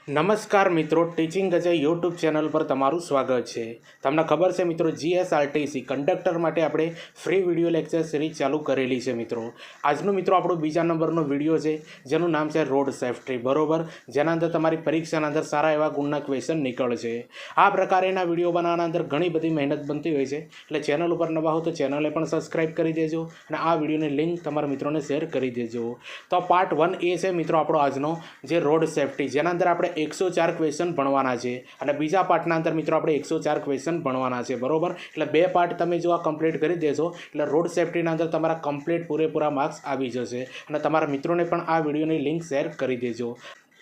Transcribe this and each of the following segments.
નમસ્કાર મિત્રો, teaching Ajay YouTube channel પર તમારું સ્વાગત છે। તમને ખબર છે મિત્રો, જીએસઆરટીસી કંડક્ટર માટે આપણે ફ્રી વિડીયો લેક્ચર સિરીઝ ચાલુ કરેલી છે મિત્રો। આજનો મિત્રો આપણો બીજા નંબરનો વિડીયો છે જેનું નામ છે રોડ સેફ્ટી, બરોબર, જેના અંદર તમારી પરીક્ષાના અંદર સારા એવા ગુણના ક્વેશ્ચન નીકળશે। આ પ્રકારેના વિડીયો બનાવવાના અંદર ઘણી બધી મહેનત બનતી હોય છે, એટલે ચેનલ ઉપર નવા હો તો ચેનલને પણ સબસ્ક્રાઈબ કરી દેજો અને આ વિડીયોની લિંક તમારા મિત્રોને શેર કરી દેજો। તો પાર્ટ 1 એ છે મિત્રો આપણો આજનો, જે રોડ સેફ્ટી, જેના અંદર આપણે 104 ક્વેશ્ચન ભણવાના છે અને બીજા પાર્ટના અંદર મિત્રો આપણે 104 ક્વેશ્ચન ભણવાના છે, બરોબર। એટલે બે પાર્ટ તમે જો આ કમ્પ્લીટ કરી દેશો એટલે રોડ સેફ્ટીના અંદર તમારા કમ્પ્લીટ પૂરેપૂરા માર્ક્સ આવી જશે અને તમારા મિત્રોને પણ આ વિડીયોની લિંક શેર કરી દેજો।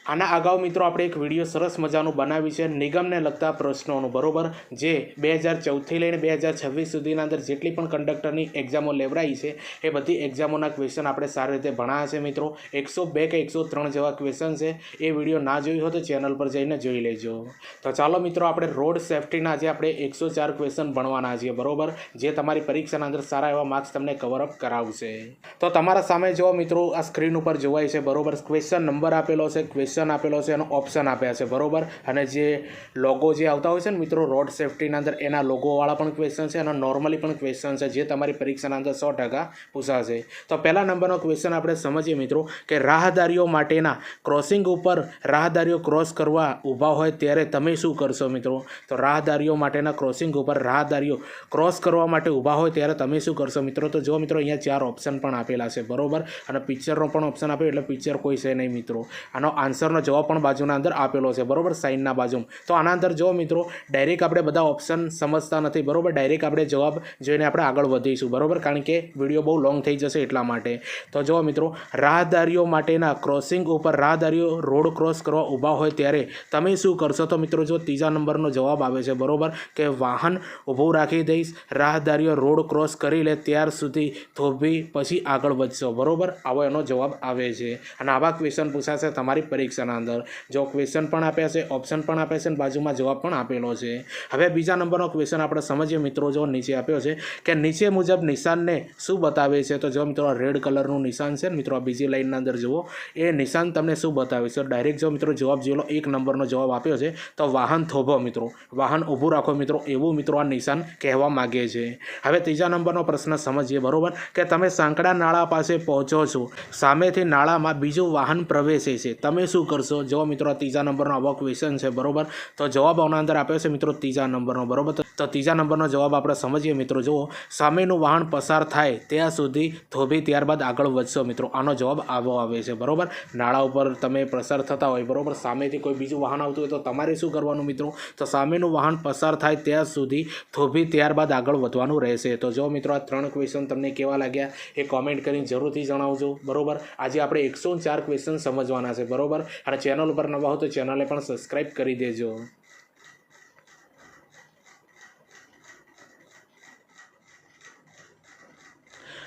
આના અગાઉ મિત્રો આપણે એક વિડીયો સરસ મજાનું બનાવી છે નિગમને લગતા પ્રશ્નોનું, બરોબર, જે 2014થી લઈને 2026 સુધીના અંદર જેટલી પણ કંડક્ટરની એક્ઝામો લેવરાઈ છે એ બધી એક્ઝામોના ક્વેશ્ચન આપણે સારી રીતે ભણાવ્યા છે મિત્રો। 102 કે 103 જેવા ક્વેશ્ચન છે। એ વિડીયો ના જોઈ હોય તો ચેનલ પર જઈને જોઈ લેજો। તો ચાલો મિત્રો, આપણે રોડ સેફ્ટીના જે આપણે 104 ક્વેશ્ચન ભણવાના છીએ, બરોબર, જે તમારી પરીક્ષાના અંદર સારા એવા માર્ક્સ તમને કવરઅપ કરાવશે। તો તમારા સામે જો મિત્રો આ સ્ક્રીન ઉપર જોવાય છે, બરોબર, ક્વેશ્ચન નંબર આપેલો છે, ક્વેશ્ચન આપેલો છે, એનો ઓપ્શન આપ્યા છે, બરોબર, અને જે લોગો જે આવતા હોય છે ને મિત્રો રોડ સેફ્ટીના અંદર, એના લોગોવાળા પણ ક્વેશ્ચન છે અને નોર્મલી પણ ક્વેશ્ચન છે, જે તમારી પરીક્ષાના અંદર 100% પૂછાશે। તો પહેલા નંબરનો ક્વેશ્ચન આપણે સમજીએ મિત્રો કે રાહદારીઓ માટેના ક્રોસિંગ ઉપર રાહદારીઓ ક્રોસ કરવા ઊભા હોય ત્યારે તમે શું કરશો મિત્રો? તો રાહદારીઓ માટેના ક્રોસિંગ ઉપર રાહદારીઓ ક્રોસ કરવા માટે ઊભા હોય ત્યારે તમે શું કરશો મિત્રો? તો જો મિત્રો અહીંયા 4 ઓપ્શન પણ આપેલા છે, બરોબર, અને પિક્ચરનો પણ ઓપ્શન આપ્યો, એટલે પિક્ચર કોઈ છે નહીં મિત્રો। આનો આન્સરનો જવાબ પણ બાજુના અંદર આપેલો છે, બરોબર, સાઇનના બાજુમાં। તો આના અંદર જો મિત્રો ડાયરેક્ટ આપણે બધા ઓપ્શન સમજતા નથી, બરોબર, ડાયરેક્ટ આપણે જવાબ જોઈને આપણે આગળ વધીશું, બરોબર, કારણ કે વિડીયો બહુ લોંગ થઈ જશે એટલા માટે। તો જો મિત્રો, રાહદારીઓ માટેના ક્રોસિંગ ઉપર રાહદારીઓ રોડ ક્રોસ કરવા ઊભા હોય ત્યારે તમે શું કરશો? તો મિત્રો જો ત્રીજા નંબરનો જવાબ આવે છે, બરોબર, કે વાહન ઊભું રાખી દઈશ, રાહદારીઓ રોડ ક્રોસ કરી લે ત્યાર સુધી થોભી પછી આગળ વધશો, બરોબર, આવો એનો જવાબ આવે છે। અને આવા ક્વેશ્ચન પૂછાશે તમારી પરીક્ષાના અંદર। જો ક્વેશ્ચન પણ આપ્યા છે, ઓપ્શન પણ આપ્યા છે અને બાજુમાં જવાબ પણ આપેલો છે। હવે બીજા નંબરનો ક્વેશ્ચન આપણે સમજીએ મિત્રો, જો નીચે આપ્યો છે કે નીચે મુજબ નિશાનને શું બતાવે છે? તો જો મિત્રો રેડ કલરનું નિશાન છે ને મિત્રો, આ બીજી લાઇનના અંદર જુઓ, એ નિશાન તમને શું બતાવે છે? ડાયરેક્ટ જો મિત્રો જવાબ જોઈ લો, 1 નંબરનો જવાબ આપ્યો છે, તો વાહન થોભો મિત્રો, વાહન ઊભું રાખો મિત્રો, એવું મિત્રો આ નિશાન કહેવા માગે છે। હવે ત્રીજા નંબરનો પ્રશ્ન સમજીએ, બરોબર, કે તમે સાંકડા નાળા પાસે પહોંચો છો, સામેથી નાળામાં બીજું વાહન પ્રવેશે છે, તમે શું કરશો? જો મિત્રો ત્રીજા નંબરનો આવો ક્વેશ્ચન છે, બરોબર, તો જવાબ આના અંદર આપ્યો છે મિત્રો ત્રીજા નંબરનો, બરોબર। તો ત્રીજા નંબરનો જવાબ આપણે સમજીએ મિત્રો, જુઓ, સામેનું વાહન પસાર થાય ત્યાં સુધી થોભી ત્યારબાદ આગળ વધશો મિત્રો, આનો જવાબ આવો આવે છે, બરોબર। નાળા ઉપર તમે પસાર થતા હોય, બરોબર, સામેથી કોઈ બીજું વાહન આવતું હોય તો તમારે શું કરવાનું મિત્રો? તો સામેનું વાહન પસાર થાય ત્યાં સુધી થોભી ત્યારબાદ આગળ વધવાનું રહેશે। તો જો મિત્રો આ 3 ક્વેશ્ચન તમને કેવા લાગ્યા એ કોમેન્ટ કરીને જરૂરથી જણાવજો, બરોબર। આજે આપણે 104 ક્વેશ્ચન સમજવાના છે, બરોબર, અને ચેનલ ઉપર નવા હો તો ચેનલને પણ સબસ્ક્રાઈબ કરી દેજો।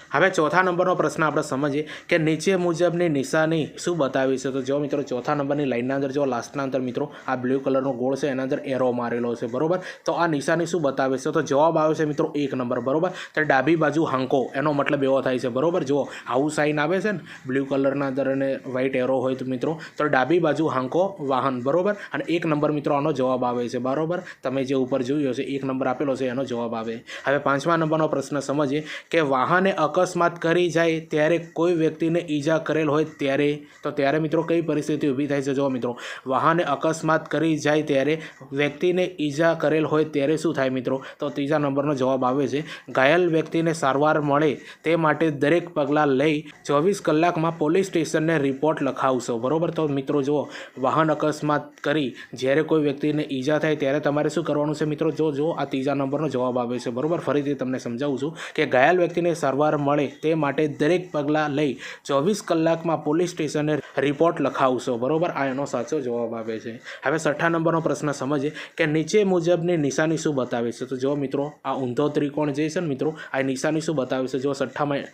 હવે ચોથા નંબરનો પ્રશ્ન આપણે સમજીએ કે નીચે મુજબની નિશાની શું બતાવી છે? તો જો મિત્રો ચોથા નંબરની લાઇનના અંદર જો લાસ્ટના અંદર મિત્રો આ બ્લુ કલરનો ગોળ છે, એના અંદર એરો મારેલો છે, બરોબર। તો આ નિશાની શું બતાવે છે? તો જવાબ આવે છે મિત્રો 1 નંબર, બરોબર, તો ડાબી બાજુ હાંકો, એનો મતલબ એવો થાય છે, બરોબર। જુઓ આવું સાઇન આવે છે ને બ્લુ કલરના અંદર અને વ્હાઇટ એરો હોય તો મિત્રો, તો ડાબી બાજુ હાંકો વાહન, બરોબર, અને 1 નંબર મિત્રો આનો જવાબ આવે છે, બરોબર, તમે જે ઉપર જોયું હશે 1 નંબર આપેલો છે, એનો જવાબ આવે। હવે 5મા નંબરનો પ્રશ્ન સમજીએ કે વાહને અકસ્માત કરી જાય ત્યારે કોઈ વ્યક્તિને ઈજા કરેલ હોય ત્યારે, તો ત્યારે મિત્રો કઈ પરિસ્થિતિ ઊભી થાય છે? જો મિત્રો વાહને અકસ્માત કરી જાય ત્યારે વ્યક્તિને ઈજા કરેલ હોય ત્યારે શું થાય મિત્રો? તો ત્રીજા નંબરનો જવાબ આવે છે ઘાયલ વ્યક્તિને સારવાર મળે તે માટે દરેક પગલાં લઈ 24 કલાકમાં પોલીસ સ્ટેશનને રિપોર્ટ લખાવશો, બરોબર। તો મિત્રો જુઓ, વાહન અકસ્માત કરી જ્યારે કોઈ વ્યક્તિને ઈજા થાય ત્યારે તમારે શું કરવાનું છે મિત્રો? જો આ ત્રીજા નંબરનો જવાબ આવે છે, બરોબર, ફરીથી તમને સમજાવું છું કે ઘાયલ વ્યક્તિને સારવાર મળે તે માટે દરેક પગલાં લઈ 24 કલાકમાં પોલીસ સ્ટેશને રિપોર્ટ લખાવશો, બરોબર, આ એનો સાચો જવાબ આવે છે। હવે 6થા નંબરનો પ્રશ્ન સમજીએ કે નીચે મુજબની નિશાની શું બતાવે છે? તો જો મિત્રો આ ઊંધો ત્રિકોણ જે છે ને મિત્રો, આ નિશાની શું બતાવે છે? જો 6થામાં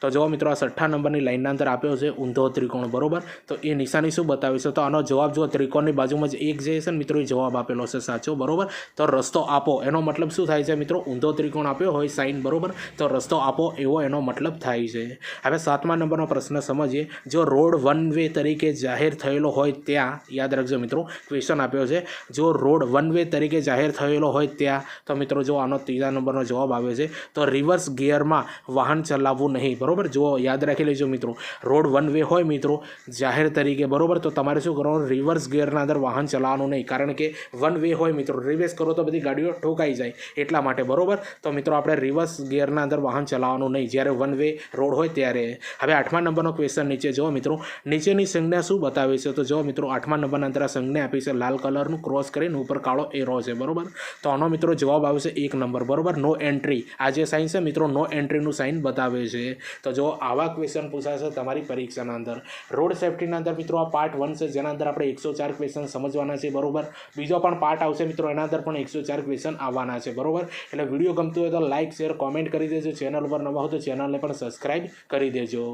તો જો મિત્રો આ 6 નંબરની લાઇનના અંદર આપ્યો છે ઊંધો ત્રિકોણ, બરોબર. તો એ નિશાની શું બતાવે છે? તો આનો જવાબ જો ત્રિકોણની બાજુમાં જ એક જે છે ને મિત્રો એ જવાબ આપેલો છે સાચો, બરોબર. તો રસ્તો આપો એનો મતલબ શું થાય છે મિત્રો? ઊંધો ત્રિકોણ આપ્યો હોય સાઈન, બરોબર, તો રસ્તો આપો એવો એનો મતલબ થાય છે. હવે 7મા નંબરનો પ્રશ્ન સમજીએ. જો રોડ વન વે તરીકે જાહેર થયેલો હોય ત્યાં, યાદ રાખજો મિત્રો, ક્વેશ્ચન આપ્યો છે જો રોડ વન વે તરીકે જાહેર થયેલો હોય ત્યાં, તો મિત્રો જો આનો 3જા નંબરનો જવાબ આવે છે તો રિવર્સ ગિયરમાં વાહન ચલાવવું નહીં, બરોબર. જો યાદ રાખી લેજો મિત્રો, રોડ વન વે હોય મિત્રો જાહેર તરીકે, બરોબર, તો તમારે શું કરવાનું? રિવર્સ ગિયરના અંદર વાહન ચલાવવાનું નહીં, કારણ કે વન વે હોય મિત્રો, રિવર્સ કરો તો બધી ગાડીઓ ઠોકાઈ જાય એટલા માટે, બરોબર. તો મિત્રો આપણે રિવર્સ ગિયરના અંદર વાહન ચલાવવાનું નહીં જ્યારે વન વે રોડ હોય ત્યારે. હવે 8મા નંબરનો ક્વેશ્ચન નીચે જો મિત્રો, નીચેની સંજ્ઞા શું બતાવે છે? તો જો મિત્રો 8મા નંબરના અંદર આ સંજ્ઞા આપી છે લાલ કલરનું ક્રોસ કરીને ઉપર કાળો એરો છે, બરોબર. તો આનો મિત્રો જવાબ આવશે 1 નંબર, બરોબર. નો એન્ટ્રી, આ જે સાઇન છે મિત્રો નો એન્ટ્રીનું સાઇન બતાવે છે. તો જો આવા ક્વેશ્ચન પૂછાશે તમારી પરીક્ષાના અંદર. રોડ સેફ્ટીના અંદર મિત્રો આ પાર્ટ 1 છે જેના અંદર આપણે 104 ક્વેશ્ચન સમજવાના છે, બરોબર. બીજો પણ પાર્ટ આવશે મિત્રો, એના અંદર પણ 104 ક્વેશ્ચન આવવાના છે, બરોબર. એટલે વિડીયો ગમતું હોય તો લાઇક શેર કોમેન્ટ કરી દેજો. ચેનલ પર નવા હોય તો ચેનલને પણ સબસ્ક્રાઈબ કરી દેજો.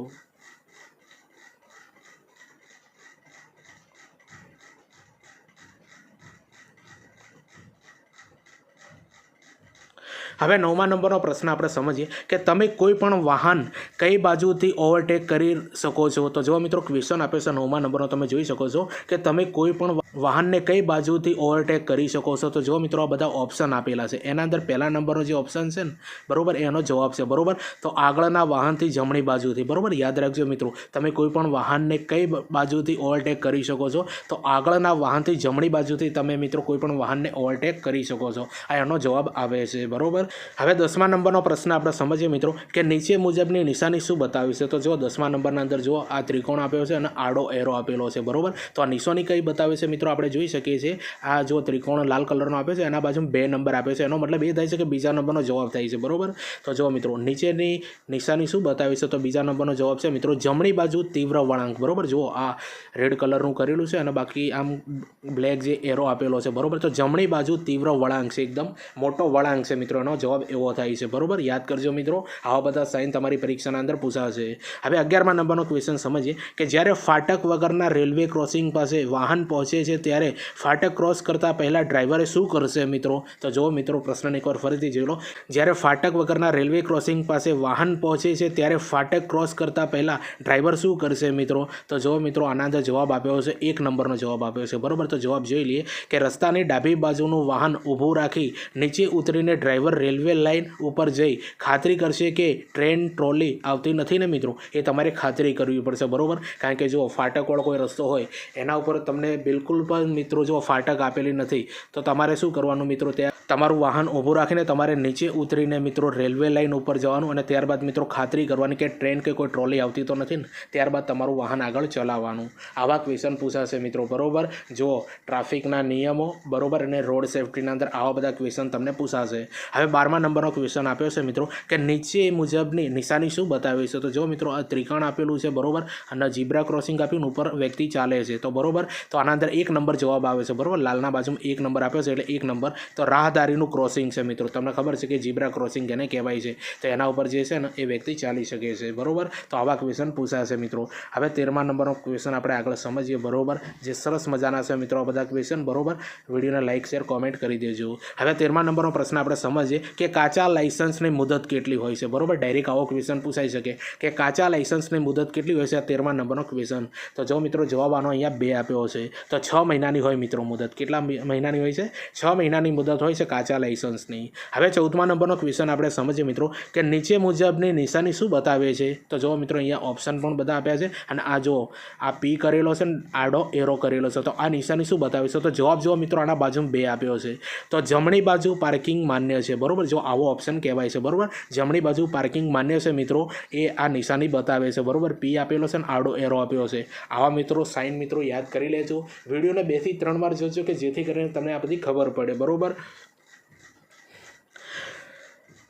હવે 9મા નંબરનો પ્રશ્ન આપણે સમજીએ કે તમે કોઈ પણ વાહન કઈ બાજુથી ઓવરટેક કરી શકો છો? તો જો મિત્રો ક્વેશ્ચન આપે છે 9મા નંબરનો, તમે જોઈ શકો છો કે તમે કોઈ પણ વાહનને કઈ બાજુથી ઓવરટેક કરી શકો છો. તો જો મિત્રો આ બધા ઓપ્શન આપેલા છે, એના અંદર પહેલા નંબરનો જે ઓપ્શન છે ને, બરોબર, એનો જવાબ છે, બરોબર. તો આગળના વાહનથી જમણી બાજુથી, બરોબર. યાદ રાખજો મિત્રો, તમે કોઈ પણ વાહનને કઈ બાજુથી ઓવરટેક કરી શકો છો? તો આગળના વાહનથી જમણી બાજુથી તમે મિત્રો કોઈ પણ વાહનને ઓવરટેક કરી શકો છો. આ એનો જવાબ આવે છે, બરોબર. હવે 10મા નંબરનો પ્રશ્ન આપણે સમજીએ મિત્રો કે નીચે મુજબની નિશાની શું બતાવી છે? તો જો 10મા નંબરના અંદર જો આ ત્રિકોણ આપ્યો છે અને આડો એરો આપેલો છે, બરોબર. તો આ નિશાની કઈ બતાવે છે મિત્રો? આપણે જોઈ શકીએ છીએ આ જો ત્રિકોણ લાલ કલરનો આપ્યો છે એના બાજુમાં 2 નંબર આપ્યો છે, એનો મતલબ એ થાય છે કે બીજા નંબરનો જવાબ થાય છે, બરોબર. તો જો મિત્રો નીચેની નિશાની શું બતાવે છે? તો બીજા નંબરનો જવાબ છે મિત્રો જમણી બાજુ તીવ્ર વળાંક, બરોબર. જો આ રેડ કલરનું કરેલું છે અને બાકી આમ બ્લેક જે એરો આપેલો છે, બરોબર. તો જમણી બાજુ તીવ્ર વળાંક છે, એકદમ મોટો વળાંક છે મિત્રો, એનો જવાબ એવો થાય છે, બરોબર. યાદ કરજો મિત્રો, આવા બધા સાઇન તમારી પરીક્ષાના અંદર પૂછાશે. હવે 11મા નંબરનો ક્વેશ્ચન સમજીએ કે જ્યારે ફાટક વગરના રેલવે ક્રોસિંગ પાસે વાહન પહોંચે છે ત્યારે ફાટક ક્રોસ કરતા પહેલા ડ્રાઈવરે શું કરશે મિત્રો? તો જો મિત્રો પ્રશ્નને એકવાર ફરીથી જોઈ લો. જ્યારે ફાટક વગરના રેલવે ક્રોસિંગ પાસે વાહન પહોંચે છે ત્યારે ફાટક ક્રોસ કરતા પહેલા ડ્રાઈવર શું કરશે મિત્રો? તો જો મિત્રો આના અંદર જવાબ આપ્યો છે 1 નંબરનો જવાબ આપ્યો છે, બરોબર. તો જવાબ જોઈ લઈએ કે રસ્તાની ડાબી બાજુનું વાહન ઊભું રાખી નીચે ઉતરીને ડ્રાઈવર રેલવે લાઇન ઉપર જઈ ખાતરી કરશે કે ટ્રેન ટ્રોલી આવતી નથી ને મિત્રો, એ તમારે ખાતરી કરવી પડશે, બરોબર. કારણ કે જો ફાટકવાળો કોઈ રસ્તો હોય એના ઉપર તમને બિલકુલ પણ મિત્રો જો ફાટક આપેલી નથી તો તમારે શું કરવાનું મિત્રો? ત્યાં તમારું વાહન ઊભું રાખીને તમારે નીચે ઉતરીને મિત્રો રેલવે લાઇન ઉપર જવાનું અને ત્યારબાદ મિત્રો ખાતરી કરવાની કે ટ્રેન કે કોઈ ટ્રોલી આવતી તો નથી ને, ત્યારબાદ તમારું વાહન આગળ ચલાવવાનું. આવા ક્વેશ્ચન પૂછાશે મિત્રો, બરોબર. જો ટ્રાફિકના નિયમો, બરોબર, અને રોડ સેફ્ટીના અંદર આવા બધા ક્વેશ્ચન તમને પૂછાશે. હવે 12મા નંબરનો ક્વેશ્ચન આપ્યો છે મિત્રો કે નીચે મુજબની નિશાની શું બતાવે છે? તો જો મિત્રો આ ત્રિકોણ આપેલું છે, બરોબર, અને ઝીબ્રા ક્રોસિંગ આપ્યું ઉપર વ્યક્તિ ચાલે છે, તો બરોબર. તો આના અંદર 1 નંબર જવાબ આવે છે, બરોબર. લાલના બાજુમાં 1 નંબર આપ્યો છે એટલે 1 નંબર. તો રાહદારીનું ક્રોસિંગ છે મિત્રો, તમને ખબર છે કે ઝીબ્રા ક્રોસિંગ એને કહેવાય છે, તો એના ઉપર જે છે ને એ વ્યક્તિ ચાલી શકે છે, બરોબર. તો આવા ક્વેશ્ચન પૂછાશે મિત્રો. હવે 13મા નંબરનો ક્વેશ્ચન આપણે આગળ સમજીએ, બરોબર, જે સરસ મજાના છે મિત્રો આ બધા ક્વેશ્ચન, બરોબર. વિડીયોને લાઇક શેર કોમેન્ટ કરી દેજો. હવે 13મા નંબરનો પ્રશ્ન આપણે સમજીએ કે કાચા લાઇસન્સની મુદત કેટલી હોય છે, બરોબર. ડાયરેક્ટ આવો ક્વેશ્ચન પૂછાઈ શકે કે કાચા લાઇસન્સની મુદત કેટલી હોય છે? આ 13મા નંબરનો ક્વેશ્ચન. તો જો મિત્રો જવાબ આનો અહીંયા 2 આપ્યો છે, તો 6 મહિનાની હોય મિત્રો મુદત. કેટલા મહિનાની હોય છે? 6 મહિનાની મુદત હોય છે કાચા લાઇસન્સની. હવે 14મા નંબરનો ક્વેશ્ચન આપણે સમજીએ મિત્રો કે નીચે મુજબની નિશાની શું બતાવે છે? તો જો મિત્રો અહીંયા ઓપ્શન પણ બધા આપ્યા છે અને આ જો આ પી કરેલો છે ને આડો એરો કરેલો છે, તો આ નિશાની શું બતાવે છે? તો જવાબ જો મિત્રો આના બાજુમાં 2 આપ્યો છે, તો જમણી બાજુ પાર્કિંગ માન્ય છે, બરોબર. જો આવો ઓપ્શન કહેવાય છે, બરોબર. જમણી બાજુ પાર્કિંગ માન્ય છે મિત્રો, એ આ નિશાની બતાવે છે, બરોબર. પી આપેલો છે ને આડો એરો આપ્યો છે. આવા મિત્રો સાઇન મિત્રો યાદ કરી લેજો. વિડીયોને 2 થી 3 વાર જોજો કે જેથી કરીને તમને આ બધી ખબર પડે, બરોબર.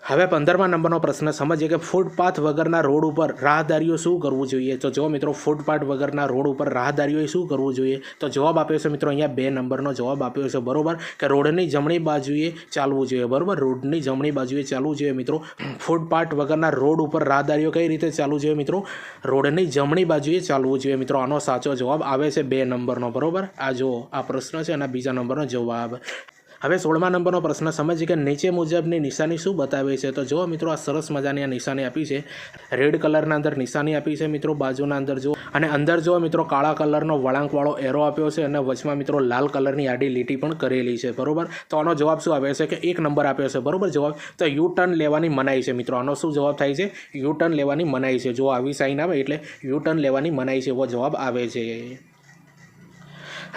હવે 15મા નંબરનો પ્રશ્ન સમજીએ કે ફૂટપાથ વગરના રોડ ઉપર રાહદારીઓ શું કરવું જોઈએ. તો જો મિત્રો ફૂટપાથ વગરના રોડ ઉપર રાહદારીઓએ શું કરવું જોઈએ. તો જવાબ આપ્યો છે મિત્રો અહીંયા 2 નંબરનો જવાબ આપ્યો છે બરોબર, કે રોડની જમણી બાજુએ ચાલવું જોઈએ બરોબર. રોડની જમણી બાજુએ ચાલવું જોઈએ મિત્રો. ફૂટપાથ વગરના રોડ ઉપર રાહદારીઓ કઈ રીતે ચાલવું જોઈએ મિત્રો, રોડની જમણી બાજુએ ચાલવું જોઈએ મિત્રો. આનો સાચો જવાબ આવે છે 2 નંબરનો બરોબર. આ જો આ પ્રશ્ન છે અને બીજા નંબરનો જવાબ. હવે 16મા નંબરનો પ્રશ્ન સમજીએ કે નીચે મુજબની નિશાની શું બતાવે છે. તો જો મિત્રો આ સરસ મજાની આ નિશાની આપી છે. રેડ કલરના અંદર નિશાની આપી છે મિત્રો બાજુના અંદર જો, અને અંદર જો મિત્રો કાળા કલરનો વળાંકવાળો એરો આપ્યો છે અને વચમાં મિત્રો લાલ કલરની આડી લીટી પણ કરેલી છે બરોબર. તો આનો જવાબ શું આવે છે કે 1 નંબર આપ્યો છે બરોબર જવાબ. તો યુ ટર્ન લેવાની મનાઈ છે મિત્રો. આનો શું જવાબ થાય છે, યુ ટર્ન લેવાની મનાઈ છે. જો આવી સાઈન આવે એટલે યુ ટર્ન લેવાની મનાઈ છે એવો જવાબ આવે છે.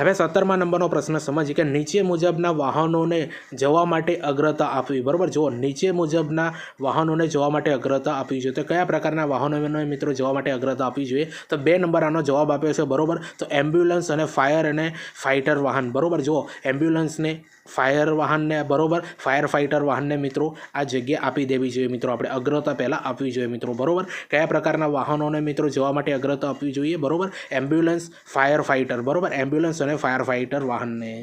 હવે 17મા નંબરનો પ્રશ્ન સમજીએ કે નીચે મુજબના વાહનોને જવા માટે અગ્રતા આપવી બરાબર. જો નીચે મુજબના વાહનોને જવા માટે અગ્રતા આપવી જોઈએ. તો કયા પ્રકારના વાહનોને મિત્રો જવા માટે અગ્રતા આપવી જોઈએ. તો 2 નંબર આનો જવાબ આપ્યો છે બરાબર. તો એમ્બ્યુલન્સ અને ફાયર અને ફાઇટર વાહન બરાબર. જો એમ્બ્યુલન્સને, ફાયર વાહનને બરાબર, ફાયર ફાઇટર વાહનને મિત્રો આ જગ્યા આપી દેવી જોઈએ મિત્રો. આપણે અગ્રતા પહેલાં આપવી જોઈએ મિત્રો બરાબર. કયા પ્રકારના વાહનોને મિત્રો જવા માટે અગ્રતા આપવી જોઈએ બરાબર, એમ્બ્યુલન્સ, ફાયર ફાઇટર બરાબર. એમ્બ્યુલન્સ અને ફાયર ફાઇટર વાહનને.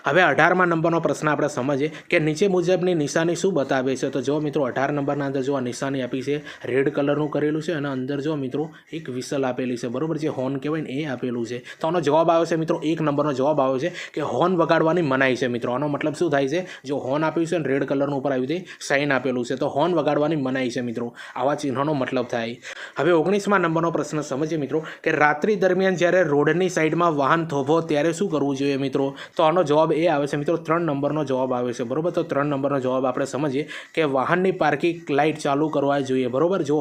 હવે 18મા નંબરનો પ્રશ્ન આપણે સમજીએ કે નીચે મુજબની નિશાની શું બતાવે છે. તો જો મિત્રો 18 નંબરના અંદર જો આ નિશાની આપી છે, રેડ કલરનું કરેલું છે અને અંદર જો મિત્રો એક વિસલ આપેલી છે બરાબર, જે હોર્ન કહેવાય ને એ આપેલું છે. તો આનો જવાબ આવ્યો છે મિત્રો 1 નંબરનો જવાબ આવ્યો છે કે હોર્ન વગાડવાની મનાઈ છે મિત્રો. આનો મતલબ શું થાય છે, જો હોર્ન આપ્યું છે ને રેડ કલરનું ઉપર આવી રીતે સાઇન આપેલું છે તો હોર્ન વગાડવાની મનાઈ છે મિત્રો. આવા ચિહ્નોનો મતલબ થાય. હવે 19મા નંબરનો પ્રશ્ન સમજીએ મિત્રો કે રાત્રિ દરમિયાન જ્યારે રોડની સાઈડમાં વાહન થોભો ત્યારે શું કરવું જોઈએ મિત્રો. તો આનો જવાબ એ આવે છે મિત્રો 3 નંબરનો જવાબ આવે છે બરોબર. તો 3 નંબરનો જવાબ આપણે સમજીએ કે વાહનની પાર્કિંગ લાઇટ ચાલુ કરવા જોઈએ બરોબર. જો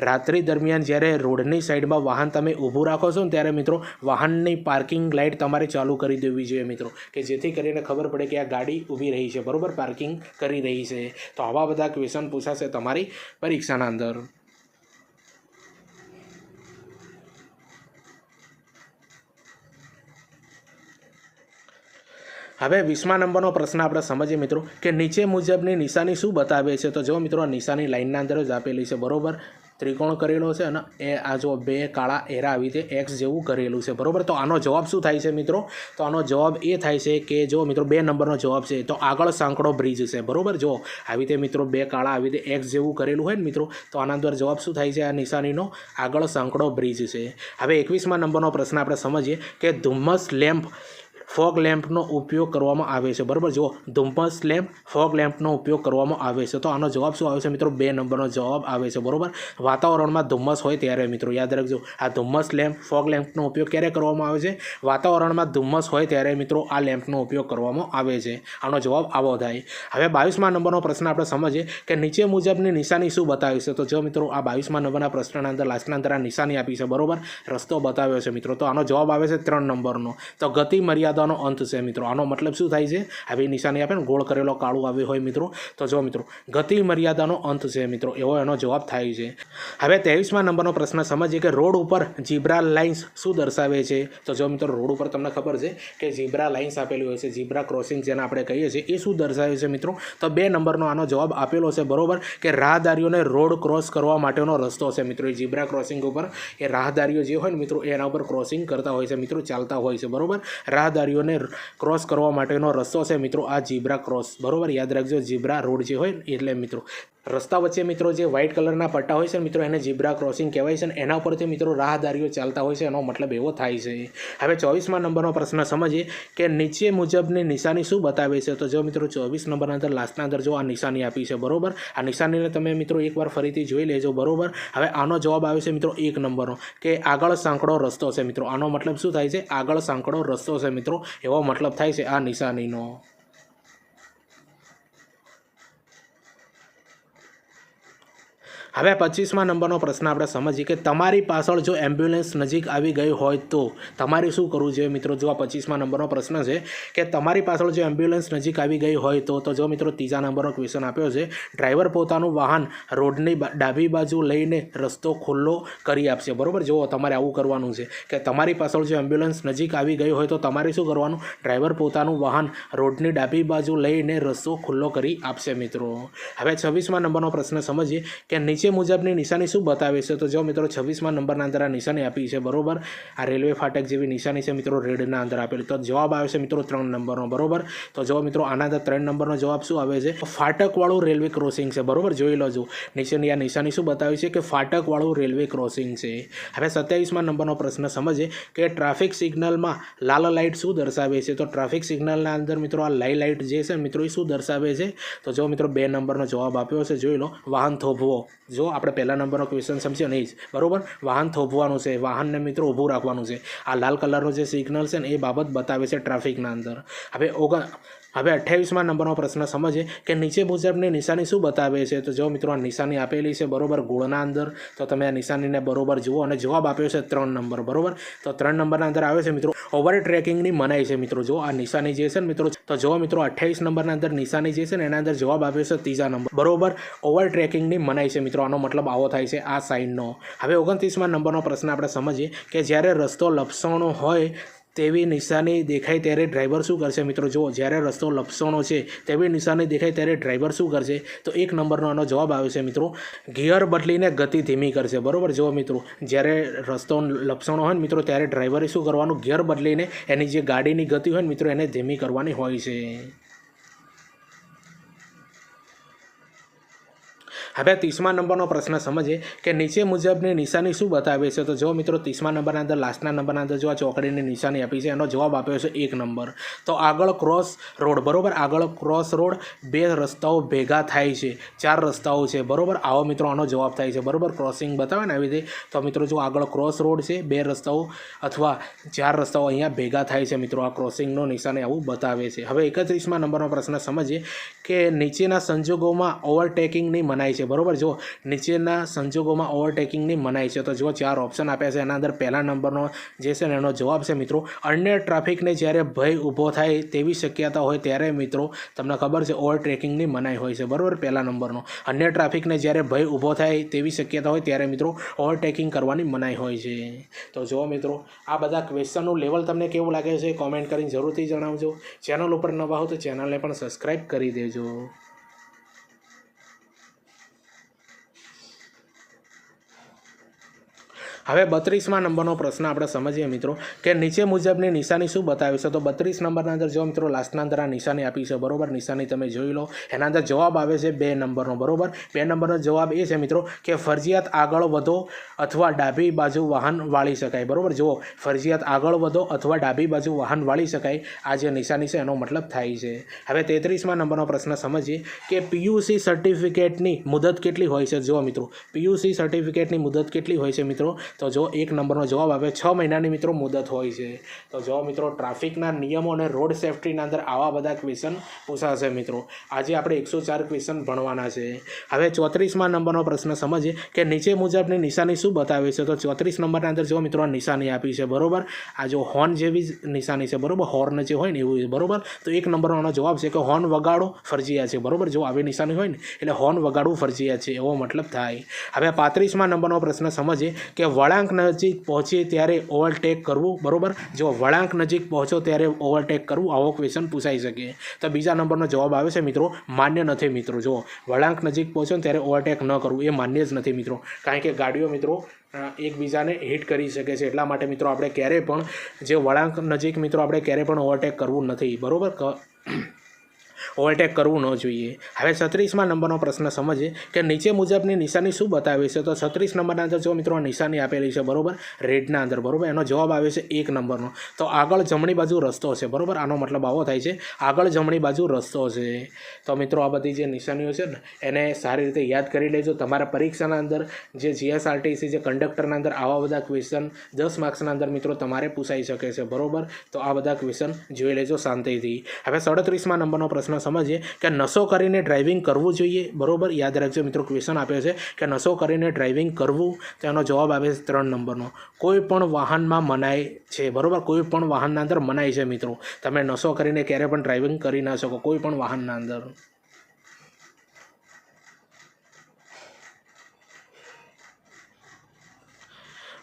રાત્રિ દરમિયાન જ્યારે રોડની સાઈડમાં વાહન તમે ઊભું રાખો છો ને ત્યારે મિત્રો વાહનની પાર્કિંગ લાઇટ તમારે ચાલુ કરી દેવી જોઈએ મિત્રો, કે જેથી કરીને ખબર પડે કે આ ગાડી ઊભી રહી છે બરોબર, પાર્કિંગ કરી રહી છે. તો આવા બધા ક્વેશ્ચન પૂછાશે તમારી પરીક્ષાના અંદર. હવે 20મા નંબરનો પ્રશ્ન આપણે સમજીએ મિત્રો કે નીચે મુજબની નિશાની શું બતાવે છે. તો જો મિત્રો નિશાની લાઇનના અંદર જ આપેલી છે બરોબર. ત્રિકોણ કરેલો છે અને એ આ જો 2 કાળા એરા આવી રીતે એક્સ જેવું કરેલું છે બરોબર. તો આનો જવાબ શું થાય છે મિત્રો, તો આનો જવાબ એ થાય છે કે જો મિત્રો 2 નંબરનો જવાબ છે તો આગળ સાંકડો બ્રિજ છે બરોબર. જો આવી રીતે મિત્રો 2 કાળા આવી રીતે એક્સ જેવું કરેલું હોય ને મિત્રો, તો આના અંદર જવાબ શું થાય છે, આ નિશાનીનો આગળ સાંકડો બ્રિજ છે. હવે 21મા નંબરનો પ્રશ્ન આપણે સમજીએ કે ધુમ્મસ લેમ્પ, ફોગ લેમ્પનો ઉપયોગ કરવામાં આવે છે બરાબર. જો ધુમ્મસ લેમ્પ, ફોગ લેમ્પનો ઉપયોગ કરવામાં આવે છે તો આનો જવાબ શું આવે છે મિત્રો, 2 નંબરનો જવાબ આવે છે બરાબર. વાતાવરણમાં ધુમ્મસ હોય ત્યારે મિત્રો યાદ રાખજો, આ ધુમ્મસ લેમ્પ, ફોગ લેમ્પનો ઉપયોગ ક્યારે કરવામાં આવે છે, વાતાવરણમાં ધુમ્મસ હોય ત્યારે મિત્રો આ લેમ્પનો ઉપયોગ કરવામાં આવે છે. આનો જવાબ આવો થાય. હવે 22મા નંબરનો પ્રશ્ન આપણે સમજીએ કે નીચે મુજબની નિશાની શું બતાવે છે. તો જો મિત્રો આ 22મા નંબરના પ્રશ્નના અંદર લાસ્ટના અંદર આ નિશાની આપી છે બરાબર, રસ્તો બતાવ્યો છે મિત્રો. તો આનો જવાબ આવે છે 3 નંબરનો. તો ગતિ મર્યાદા અંત છે મિત્રો. આનો મતલબ શું થાય છે, આવી નિશાની આપે ને ગોળ કરેલો કાળું આવ્યું હોય મિત્રો, તો જો મિત્રો ગતિ મર્યાદાનો અંત છે મિત્રો, એવો એનો જવાબ થાય છે. હવે 23મા નંબરનો પ્રશ્ન સમજીએ કે રોડ ઉપર ઝીબ્રા લાઇન્સ શું દર્શાવે છે. તો જો મિત્રો રોડ ઉપર તમને ખબર છે કે ઝીબ્રા લાઇન્સ આપેલી હોય છે, ઝીબ્રા ક્રોસિંગ જેને આપણે કહીએ છીએ, એ શું દર્શાવે છે મિત્રો. તો 2 નંબરનો આનો જવાબ આપેલો છે બરોબર, કે રાહદારીઓને રોડ ક્રોસ કરવા માટેનો રસ્તો છે મિત્રો. એ ઝીબ્રા ક્રોસિંગ ઉપર એ રાહદારીઓ જે હોય ને મિત્રો એના ઉપર ક્રોસિંગ કરતા હોય છે મિત્રો, ચાલતા હોય છે બરોબર. રાહદારીઓને ક્રોસ કરવા માટેનો રસ્તો છે મિત્રો આ ઝીબ્રા ક્રોસ બરોબર. યાદ રાખજો ઝીબ્રા રોડ જે હોય એટલે મિત્રો રસ્તા વચ્ચે મિત્રો જે વ્હાઇટ કલરના પટ્ટા હોય છે મિત્રો એને ઝીબ્રા ક્રોસિંગ કહેવાય છે અને એના ઉપરથી મિત્રો રાહદારીઓ ચાલતા હોય છે, એનો મતલબ એવો થાય છે. હવે 24મા નંબરનો પ્રશ્ન સમજીએ કે નીચે મુજબની નિશાની શું બતાવે છે. તો જો મિત્રો 24 નંબરના અંદર લાસ્ટના અંદર જો આ નિશાની આપી છે બરોબર. આ નિશાનીને તમે મિત્રો એકવાર ફરીથી જોઈ લેજો બરોબર. હવે આનો જવાબ આવે છે મિત્રો 1 નંબરનો, કે આગળ સાંકડો રસ્તો છે મિત્રો. આનો મતલબ શું થાય છે, આગળ સાંકડો રસ્તો છે મિત્રો, એવો મતલબ થાય છે આ નિશાનીનો. હવે 25મા નંબરનો પ્રશ્ન આપણે સમજીએ કે તમારી પાછળ જો એમ્બ્યુલન્સ નજીક આવી ગઈ હોય તો તમારે શું કરવું જોઈએ મિત્રો? જો આ 25મા નંબરનો પ્રશ્ન છે કે તમારી પાછળ જો એમ્બ્યુલન્સ નજીક આવી ગઈ હોય તો જો મિત્રો ત્રીજા નંબરનો ક્વેશ્ચન આપ્યો છે, ડ્રાઈવર પોતાનું વાહન રોડની ડાબી બાજુ લઈને રસ્તો ખુલ્લો કરી આપશે, બરાબર. જો તમારે આવું કરવાનું છે કે તમારી પાછળ જો એમ્બ્યુલન્સ નજીક આવી ગઈ હોય તો તમારે શું કરવાનું? ડ્રાઈવર પોતાનું વાહન રોડની ડાબી બાજુ લઈને રસ્તો ખુલ્લો કરી આપશે મિત્રો. હવે 26મા નંબરનો પ્રશ્ન સમજીએ કે નીચે મુજબની નિશાની શું બતાવે છે? તો જો મિત્રો 26મા નંબરના અંદર આ નિશાની આપી છે, બરોબર. આ રેલવે ફાટક જેવી નિશાની છે મિત્રો, રેડના અંદર આપેલી. તો જવાબ આવે છે મિત્રો 3 નંબરનો, બરોબર. તો જો મિત્રો આના અંદર 3 નંબરનો જવાબ શું આવે છે? ફાટકવાળું રેલવે ક્રોસિંગ છે, બરોબર. જોઈ લો. જો નીચેની આ નિશાની શું બતાવે છે કે ફાટકવાળું રેલવે ક્રોસિંગ છે. હવે 27મા નંબરનો પ્રશ્ન સમજીએ કે ટ્રાફિક સિગ્નલમાં લાલ લાઇટ શું દર્શાવે છે? તો ટ્રાફિક સિગ્નલના અંદર મિત્રો આ લાઇટ જે છે મિત્રો એ શું દર્શાવે છે? તો જો મિત્રો 2 નંબરનો જવાબ આપ્યો છે, જોઈ લો. વાહન થોભવો. જો આપણે પહેલા નંબરનો ક્વેશ્ચન સમજ્યો નહીં જ, બરોબર. વાહન થોભવાનું છે, વાહનને મિત્રો ઊભું રાખવાનું છે. આ લાલ કલરનો જે સિગ્નલ છે ને એ બાબત બતાવે છે ટ્રાફિકના અંદર. હવે 28મા નંબરનો પ્રશ્ન સમજીએ કે નીચે મુજબની નિશાની શું બતાવે છે? તો જો મિત્રો આ નિશાની આપેલી છે, બરોબર, ગોળના અંદર. તો તમે આ નિશાનીને બરોબર જુઓ અને જવાબ આપ્યો છે 3 નંબર, બરોબર. તો 3 નંબરના અંદર આવે છે મિત્રો ઓવર ટ્રેકિંગની મનાઈ છે મિત્રો. જો આ નિશાની જે છે ને મિત્રો, તો જો મિત્રો 28 નંબરના અંદર નિશાની જે છે ને એના અંદર જવાબ આપ્યો છે 3જા નંબર, બરોબર. ઓવર ટ્રેકિંગની મનાઈ છે મિત્રો. આનો મતલબ આવો થાય છે આ સાઇનનો. હવે 29મા નંબરનો પ્રશ્ન આપણે સમજીએ કે જ્યારે રસ્તો લપસણો હોય તેવી નિશાની દેખાય ત્યારે ડ્રાઈવર શું કરશે મિત્રો? જુઓ, જ્યારે રસ્તો લપસણો છે તેવી નિશાની દેખાય ત્યારે ડ્રાઈવર શું કરશે? તો 1 નંબરનો આનો જવાબ આવે છે મિત્રો, ગિયર બદલીને ગતિ ધીમી કરશે, બરોબર. જુઓ મિત્રો, જ્યારે રસ્તો લપસણો હોય ને મિત્રો ત્યારે ડ્રાઈવરે શું કરવાનું? ગિયર બદલીને એની જે ગાડીની ગતિ હોય ને મિત્રો એને ધીમી કરવાની હોય છે. હવે 30મા નંબરનો પ્રશ્ન સમજીએ કે નીચે મુજબની નિશાની શું બતાવે છે? તો જો મિત્રો 30મા નંબરના અંદર લાસ્ટના નંબરના અંદર જો આ ચોકડીની નિશાની આપી છે એનો જવાબ આપ્યો છે 1 નંબર. તો આગળ ક્રોસ રોડ, બરોબર. આગળ ક્રોસ રોડ, 2 રસ્તાઓ ભેગા થાય છે, 4 રસ્તાઓ છે, બરોબર. આવો મિત્રો આનો જવાબ થાય છે, બરોબર. ક્રોસિંગ બતાવે ને આવી રીતે. તો મિત્રો જો આગળ ક્રોસ રોડ છે, 2 રસ્તાઓ અથવા 4 રસ્તાઓ અહીંયા ભેગા થાય છે મિત્રો. આ ક્રોસિંગનો નિશાની આવું બતાવે છે. હવે 31મા નંબરનો પ્રશ્ન સમજીએ કે નીચેના સંજોગોમાં ઓવરટેકિંગની મનાઈ છે, બરોબર. જો નીચેના સંજોગોમાં ઓવરટેકિંગની મનાઈ છે તો જો 4 ઓપ્શન આપ્યા છે એના અંદર પહેલા નંબરનો જે છે ને એનો જવાબ છે મિત્રો, અન્ય ટ્રાફિકને જ્યારે ભય ઊભો થાય તેવી શક્યતા હોય ત્યારે મિત્રો તમને ખબર છે ઓવરટેકિંગની મનાઈ હોય છે, બરોબર. પહેલા નંબરનો અન્ય ટ્રાફિકને જ્યારે ભય ઊભો થાય તેવી શક્યતા હોય ત્યારે મિત્રો ઓવરટેકિંગ કરવાની મનાઈ હોય છે. તો જો મિત્રો આ બધા ક્વેશ્ચનનું લેવલ તમને કેવું લાગે છે કોમેન્ટ કરીને જરૂરથી જણાવજો. ચેનલ ઉપર નવા હો તો ચેનલને પણ સબસ્ક્રાઈબ કરી દેજો. હવે 32મા નંબરનો પ્રશ્ન આપણે સમજીએ મિત્રો કે નીચે મુજબની નિશાની શું બતાવે છે? તો 32 નંબરના અંદર જો મિત્રો લાસ્ટના અંદર આ નિશાની આપી છે, બરોબર. નિશાની તમે જોઈ લો. એના અંદર જવાબ આવે છે 2 નંબરનો, બરોબર. 2 નંબરનો જવાબ એ છે મિત્રો કે ફરજિયાત આગળ વધો અથવા ડાબી બાજુ વાહન વાળી શકાય, બરોબર. જુઓ, ફરજિયાત આગળ વધો અથવા ડાબી બાજુ વાહન વાળી શકાય, આ જે નિશાની છે એનો મતલબ થાય છે. હવે 33મા નંબરનો પ્રશ્ન સમજીએ કે પીયુસી સર્ટિફિકેટની મુદત કેટલી હોય છે? જુઓ મિત્રો, પીયુસી સર્ટિફિકેટની મુદત કેટલી હોય છે મિત્રો? તો જો 1 નંબરનો જવાબ આવે 6 મહિનાની મિત્રો મુદત હોય છે. તો જો મિત્રો ટ્રાફિકના નિયમો અને રોડ સેફ્ટીના અંદર આવા બધા ક્વેશ્ચન પૂછાશે મિત્રો. આજે આપણે 104 ક્વેશ્ચન ભણવાના છે. હવે 34મા નંબરનો પ્રશ્ન સમજીએ કે નીચે મુજબની નિશાની શું બતાવે છે? તો 34 નંબરના અંદર જો મિત્રો નિશાની આપી છે, બરોબર. આ જો હોર્ન જેવી જ નિશાની છે, બરોબર. હોર્ન જે હોય ને એવું, બરોબર. તો 1 નંબરનો જવાબ છે કે હોર્ન વગાડો ફરજિયાત છે, બરોબર. જો આવી નિશાની હોય ને એટલે હોર્ન વગાડવું ફરજિયાત છે એવો મતલબ થાય. હવે 35મા નંબરનો પ્રશ્ન સમજીએ કે વળાંક નજીક પહોંચે ત્યારે ઓવરટેક કરવું, બરોબર. જો વળાંક નજીક પહોંચો ત્યારે ઓવરટેક કરવું, આવો ક્વેશ્ચન પૂછાઈ શકે. તો બીજા નંબરનો જવાબ આવે છે મિત્રો માન્ય નથી મિત્રો. જો વળાંક નજીક પહોંચો ત્યારે ઓવરટેક ન કરવું એ માન્ય જ નથી મિત્રો, કારણ કે ગાડીઓ મિત્રો એકબીજાને હિટ કરી શકે છે. એટલા માટે મિત્રો આપણે ક્યારેય પણ જે વળાંક નજીક મિત્રો આપણે ક્યારેય પણ ઓવરટેક કરવું નથી, બરોબર. ઓવરટેક કરવું ન જોઈએ. હવે 36મા નંબરનો પ્રશ્ન સમજીએ કે નીચે મુજબની નિશાની શું બતાવે છે? તો 36 નંબરના અંદર જો મિત્રો નિશાની આપેલી છે, બરોબર, રેડના અંદર, બરોબર. એનો જવાબ આવે છે 1 નંબરનો. તો આગળ જમણી બાજુ રસ્તો છે, બરોબર. આનો મતલબ આવો થાય છે આગળ જમણી બાજુ રસ્તો છે. તો મિત્રો આ બધી જે નિશાનીઓ છે ને એને સારી રીતે યાદ કરી લેજો. તમારા પરીક્ષાના અંદર જે જીએસઆરટીસી જે કંડક્ટરના અંદર આવા બધા ક્વેશ્ચન 10 માર્ક્સના અંદર મિત્રો તમારે પૂછાઈ શકે છે, બરોબર. તો આ બધા ક્વેશ્ચન જોઈ લેજો શાંતિથી. હવે 37મા નંબરનો પ્રશ્ન સમજીએ કે નશો કરીને ડ્રાઇવિંગ કરવું જોઈએ, બરાબર. યાદ રાખજો મિત્રો, ક્વેશ્ચન આપ્યો છે કે નશો કરીને ડ્રાઇવિંગ કરવું, તેનો જવાબ આવે છે 3 નંબરનો. કોઈ પણ વાહનમાં મનાય છે, બરાબર. કોઈ પણ વાહનના અંદર મનાય છે મિત્રો. તમે નશો કરીને ક્યારે પણ ડ્રાઇવિંગ કરી ના શકો કોઈ પણ વાહનના અંદર.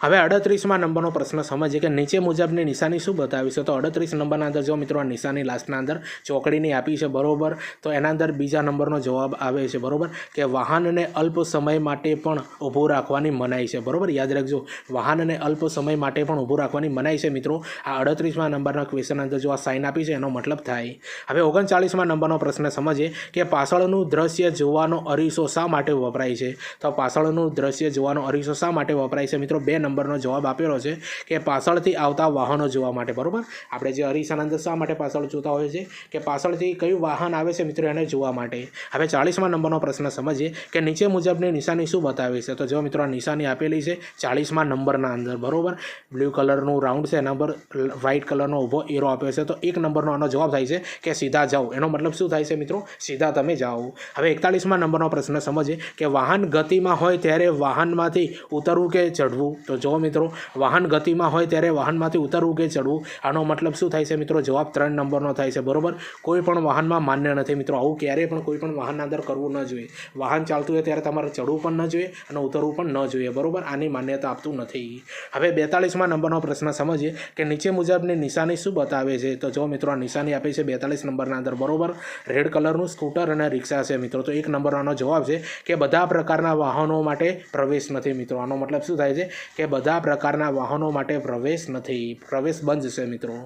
હવે 38મા નંબરનો પ્રશ્ન સમજીએ કે નીચે મુજબની નિશાની શું બતાવી છે. તો 38 નંબરના અંદર જો મિત્રો આ નિશાની લાસ્ટના અંદર ચોકડીની આપી છે, બરાબર. તો એના અંદર બીજા નંબરનો જવાબ આવે છે, બરાબર, કે વાહનને અલ્પ સમય માટે પણ ઊભું રાખવાની મનાઈ છે, બરાબર. યાદ રાખજો, વાહનને અલ્પ સમય માટે પણ ઊભું રાખવાની મનાઈ છે મિત્રો. આ 38મા નંબરના ક્વેશ્ચન અંદર જો આ સાઇન આપી છે એનો મતલબ થાય. હવે 39મા નંબરનો પ્રશ્ન સમજીએ કે પાછળનું દ્રશ્ય જોવાનો અરીસો શા માટે વપરાય છે. તો પાછળનું દ્રશ્ય જોવાનો અરીસો શા માટે વપરાય છે મિત્રો. 2 નંબરનો જવાબ આપેલો છે કે પાછળથી આવતા વાહનો જોવા માટે, બરાબર. આપણે જે અરીસાના અંદર શા માટે પાછળ જોતા હોય છે કે પાછળથી કયું વાહન આવે છે મિત્રો એને જોવા માટે. હવે 40મા નંબરનો પ્રશ્ન સમજીએ કે નીચે મુજબની નિશાની શું બતાવે છે. તો જો મિત્રો આ નિશાની આપેલી છે 40મા નંબરના અંદર, બરાબર. બ્લુ કલરનું રાઉન્ડ છે, એના પર વ્હાઇટ કલરનો ઊભો એરો આપ્યો છે. તો 1 નંબરનો આનો જવાબ થાય છે કે સીધા જાઓ. એનો મતલબ શું થાય છે મિત્રો, સીધા તમે જાઓ. હવે 41મા નંબરનો પ્રશ્ન સમજીએ કે વાહન ગતિમાં હોય ત્યારે વાહનમાંથી ઉતરવું કે ચઢવું. તો જો મિત્રો વાહન ગતિમાં હોય ત્યારે વાહનમાંથી ઉતરવું કે ચડવું, આનો મતલબ શું થાય છે મિત્રો, જવાબ 3 નંબરનો થાય છે, બરાબર. કોઈ પણ વાહનમાં માન્ય નથી મિત્રો. આવું ક્યારેય પણ કોઈ પણ વાહનના અંદર કરવું ન જોઈએ. વાહન ચાલતું હોય ત્યારે તમારે ચડવું પણ ન જોઈએ અને ઉતરવું પણ ન જોઈએ, બરાબર. આની માન્યતા આપતું નથી. હવે 42મા નંબરનો પ્રશ્ન સમજીએ કે નીચે મુજબની નિશાની શું બતાવે છે. તો જો મિત્રો આ નિશાની આપી છે 42 નંબરના અંદર, બરાબર. રેડ કલરનું સ્કૂટર અને રિક્ષા છે મિત્રો. તો 1 નંબરનો જવાબ છે કે બધા પ્રકારના વાહનો માટે પ્રવેશ નથી મિત્રો. આનો મતલબ શું થાય છે કે બધા પ્રકારના વાહનો માટે પ્રવેશ નથી, પ્રવેશ બંધ છે મિત્રો.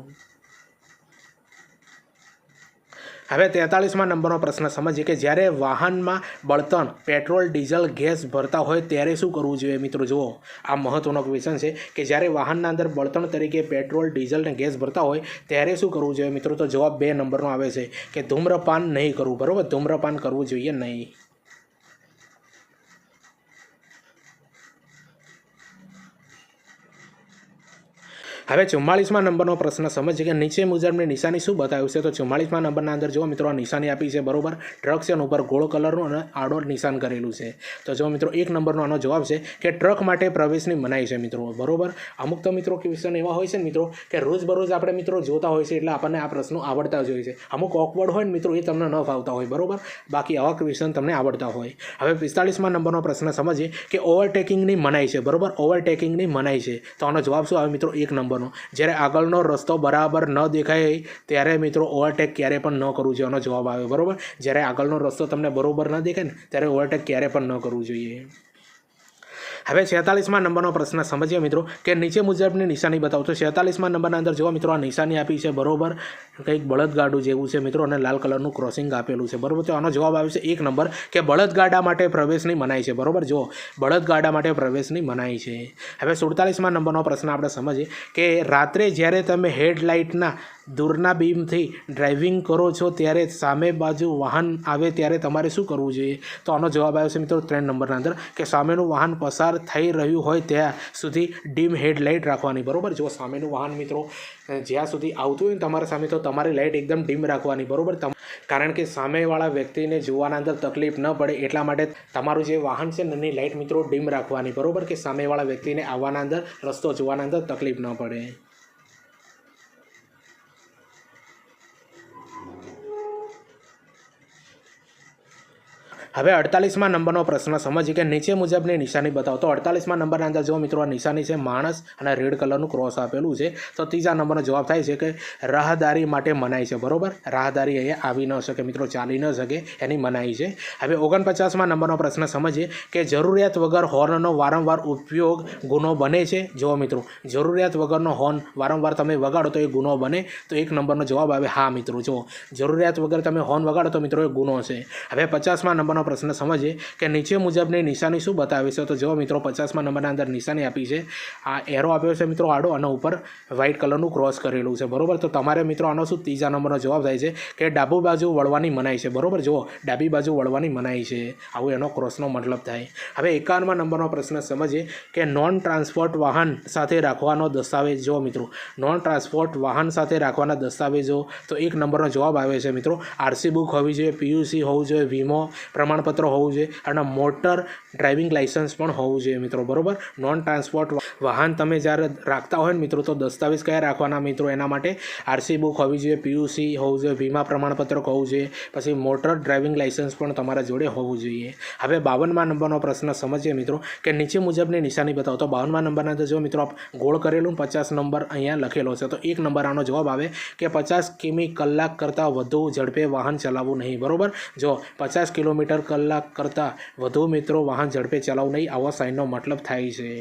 હવે 43મા નંબરનો પ્રશ્ન સમજીએ કે જ્યારે વાહનમાં બળતણ, પેટ્રોલ, ડીઝલ, ગેસ ભરતા હોય ત્યારે શું કરવું જોઈએ મિત્રો. જુઓ આ મહત્વનો ક્વેશ્ચન છે કે જ્યારે વાહનના અંદર બળતણ તરીકે પેટ્રોલ, ડીઝલ અને ગેસ ભરતા હોય ત્યારે શું કરવું જોઈએ મિત્રો. તો જવાબ 2 નંબરનો આવે છે કે ધૂમ્રપાન નહીં કરવું, બરાબર. ધૂમ્રપાન કરવું જોઈએ નહીં. હવે 44મા નંબરનો પ્રશ્ન સમજીએ કે નીચે મુજબની નિશાની શું બતાવ્યું છે. તો 44મા નંબરના અંદર જો મિત્રો આ નિશાની આપી છે, બરાબર. ટ્રક છે, ઉપર ગોળ કલરનું અને આડો નિશાન કરેલું છે. તો જો મિત્રો 1 નંબરનો આનો જવાબ છે કે ટ્રક માટે પ્રવેશની મનાઈ છે મિત્રો, બરાબર. અમુક તો મિત્રો ક્વેશ્ચન એવા હોય છે ને મિત્રો કે રોજબરોજ આપણે મિત્રો જોતા હોય છે એટલે આપણને આ પ્રશ્નો આવડતા જ હોય છે. અમુક ઓકવર્ડ હોય ને મિત્રો એ તમને ન ફાવતા હોય, બરાબર. બાકી આવા ક્વેશ્ચન તમને આવડતા હોય. હવે 45મા નંબરનો પ્રશ્ન સમજીએ કે ઓવરટેકિંગની મનાઈ છે, બરાબર. ઓવરટેકિંગની મનાઈ છે. તો આનો જવાબ શું આવે મિત્રો, 1 નંબર. જ્યારે આગળનો રસ્તો બરાબર ન દેખાય ત્યારે મિત્રો ઓવરટેક ક્યારે પણ ન કરવું જોઈએ, એનો જવાબ આવે, બરાબર. જ્યારે આગળનો રસ્તો તમને બરોબર ન દેખાય ને ત્યારે ઓવરટેક ક્યારે પણ ન કરવું જોઈએ. હવે 46મા નંબરનો પ્રશ્ન સમજીએ મિત્રો કે નીચે મુજબની નિશાની બતાવો. તો 46મા નંબરના અંદર જો મિત્રો આ નિશાની આપી છે, બરાબર. કંઈક બળદગાડું જેવું છે મિત્રો અને લાલ કલરનું ક્રોસિંગ આપેલું છે, બરાબર. તો આનો જવાબ આવે છે 1 નંબર કે બળદગાડા માટે પ્રવેશની મનાઈ છે, બરાબર. જો બળદગાડા માટે પ્રવેશની મનાઈ છે. હવે 47મા નંબરનો પ્રશ્ન આપણે સમજીએ કે રાત્રે જ્યારે તમે હેડલાઇટના દૂરના બીમથી ડ્રાઇવિંગ કરો છો ત્યારે સામે બાજુ વાહન આવે ત્યારે તમારે શું કરવું જોઈએ. તો આનો જવાબ આવે છે મિત્રો 3 નંબરના અંદર કે સામેનું વાહન પસાર થઈ રહ્યું હોય ત્યાં સુધી ડીમ હેડલાઇટ રાખવાની, બરાબર. જો સામેનું વાહન મિત્રો જ્યાં સુધી આવતું હોય ને તમારા સામે તો તમારી લાઇટ એકદમ ડીમ રાખવાની, બરાબર. કારણ કે સામેવાળા વ્યક્તિને જોવાના અંદર તકલીફ ન પડે એટલા માટે તમારું જે વાહન છે એની લાઇટ મિત્રો ડીમ રાખવાની, બરાબર. કે સામેવાળા વ્યક્તિને આવવાના અંદર, રસ્તો જોવાના અંદર તકલીફ ન પડે. હવે 48મા નંબરનો પ્રશ્ન સમજીએ કે નીચે મુજબની નિશાની બતાવો. તો 48મા નંબરના અંદર જો મિત્રો આ નિશાની છે માણસ અને રેડ કલરનું ક્રોસ આપેલું છે. તો 3જા નંબરનો જવાબ થાય છે કે રાહદારી માટે મનાઈ છે, બરાબર. રાહદારી અહીંયા આવી ન શકે મિત્રો, ચાલી ન શકે, એની મનાઈ છે. હવે 49મા નંબરનો પ્રશ્ન સમજીએ કે જરૂરિયાત વગર હોર્નનો વારંવાર ઉપયોગ ગુનો બને છે. જો મિત્રો જરૂરિયાત વગરનો હોર્ન વારંવાર તમે વગાડો તો એ ગુનો બને. તો 1 નંબરનો જવાબ આવે હા મિત્રો. જો જરૂરિયાત વગર તમે હોર્ન વગાડો તો મિત્રો એ ગુનો છે. હવે 50મા નંબરનો પ્રશ્ન સમજીએ કે નીચે મુજબની નિશાની શું બતાવે છે. તો જો મિત્રો 50મા નંબરના અંદર નિશાની આપી છે, આ એરો આપ્યો છે મિત્રો આડો અને ઉપર વ્હાઇટ કલરનું ક્રોસ કરેલું છે. બરોબર, તો તમારે મિત્રો આનો શું ત્રીજા નંબરનો જવાબ થાય છે કે ડાબી બાજુ વળવાની મનાઈ છે. બરોબર, જુઓ ડાબી બાજુ વળવાની મનાઈ છે, આવું એનો ક્રોસનો મતલબ થાય. હવે 51મા નંબરનો પ્રશ્ન સમજીએ કે નોન ટ્રાન્સપોર્ટ વાહન સાથે રાખવાનો દસ્તાવેજ. જો મિત્રો નોન ટ્રાન્સપોર્ટ વાહન સાથે રાખવાના દસ્તાવેજો, તો 1 નંબરનો જવાબ આવે છે મિત્રો આરસી બુક હોવી જોઈએ, પીયુસી હોવું જોઈએ, વીમો પ્રમાણપત્ર હોવું જોઈએ અને મોટર ડ્રાઇવિંગ લાઇસન્સ પણ હોવું જોઈએ મિત્રો. બરોબર, નોન ટ્રાન્સપોર્ટ વાહન તમે જ્યારે રાખતા હોય ને મિત્રો, તો દસ્તાવેજ કયા રાખવાના મિત્રો, એના માટે આરસી બુક હોવી જોઈએ, પીયુસી હોવું જોઈએ, વીમા પ્રમાણપત્ર હોવું જોઈએ, પછી મોટર ડ્રાઇવિંગ લાઇસન્સ પણ તમારા જોડે હોવું જોઈએ. હવે 52મા નંબરનો પ્રશ્ન સમજીએ મિત્રો કે નીચે મુજબની નિશાની બતાવો. તો 52મા નંબરના અંદર જો મિત્રો ગોળ કરેલું 50 નંબર અહીંયા લખેલો છે, તો 1 નંબર આનો જવાબ આવે કે 50 કિમી કલાક કરતાં વધુ ઝડપે વાહન ચલાવવું નહીં. બરોબર, જો 50 કિલોમીટર કલાક કરતાં વધુ મિત્રો વાહન ઝડપે ચલાવવું નહીં, આવા સાઇનનો મતલબ થાય છે.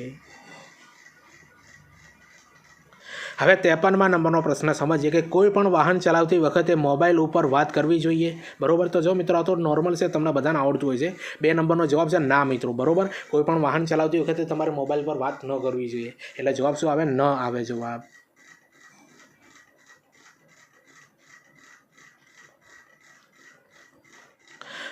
હવે 53મા નંબરનો પ્રશ્ન સમજીએ કે કોઈ પણ વાહન ચલાવતી વખતે મોબાઈલ ઉપર વાત કરવી જોઈએ. બરોબર, તો જો મિત્રો આ તો નોર્મલ છે, તમને બધાને આવડતું હોય છે. 2 નંબરનો જવાબ છે ના મિત્રો. બરોબર, કોઈ પણ વાહન ચલાવતી વખતે તમારે મોબાઈલ પર વાત ન કરવી જોઈએ, એટલે જવાબ શું આવે, ન આવે જવાબ.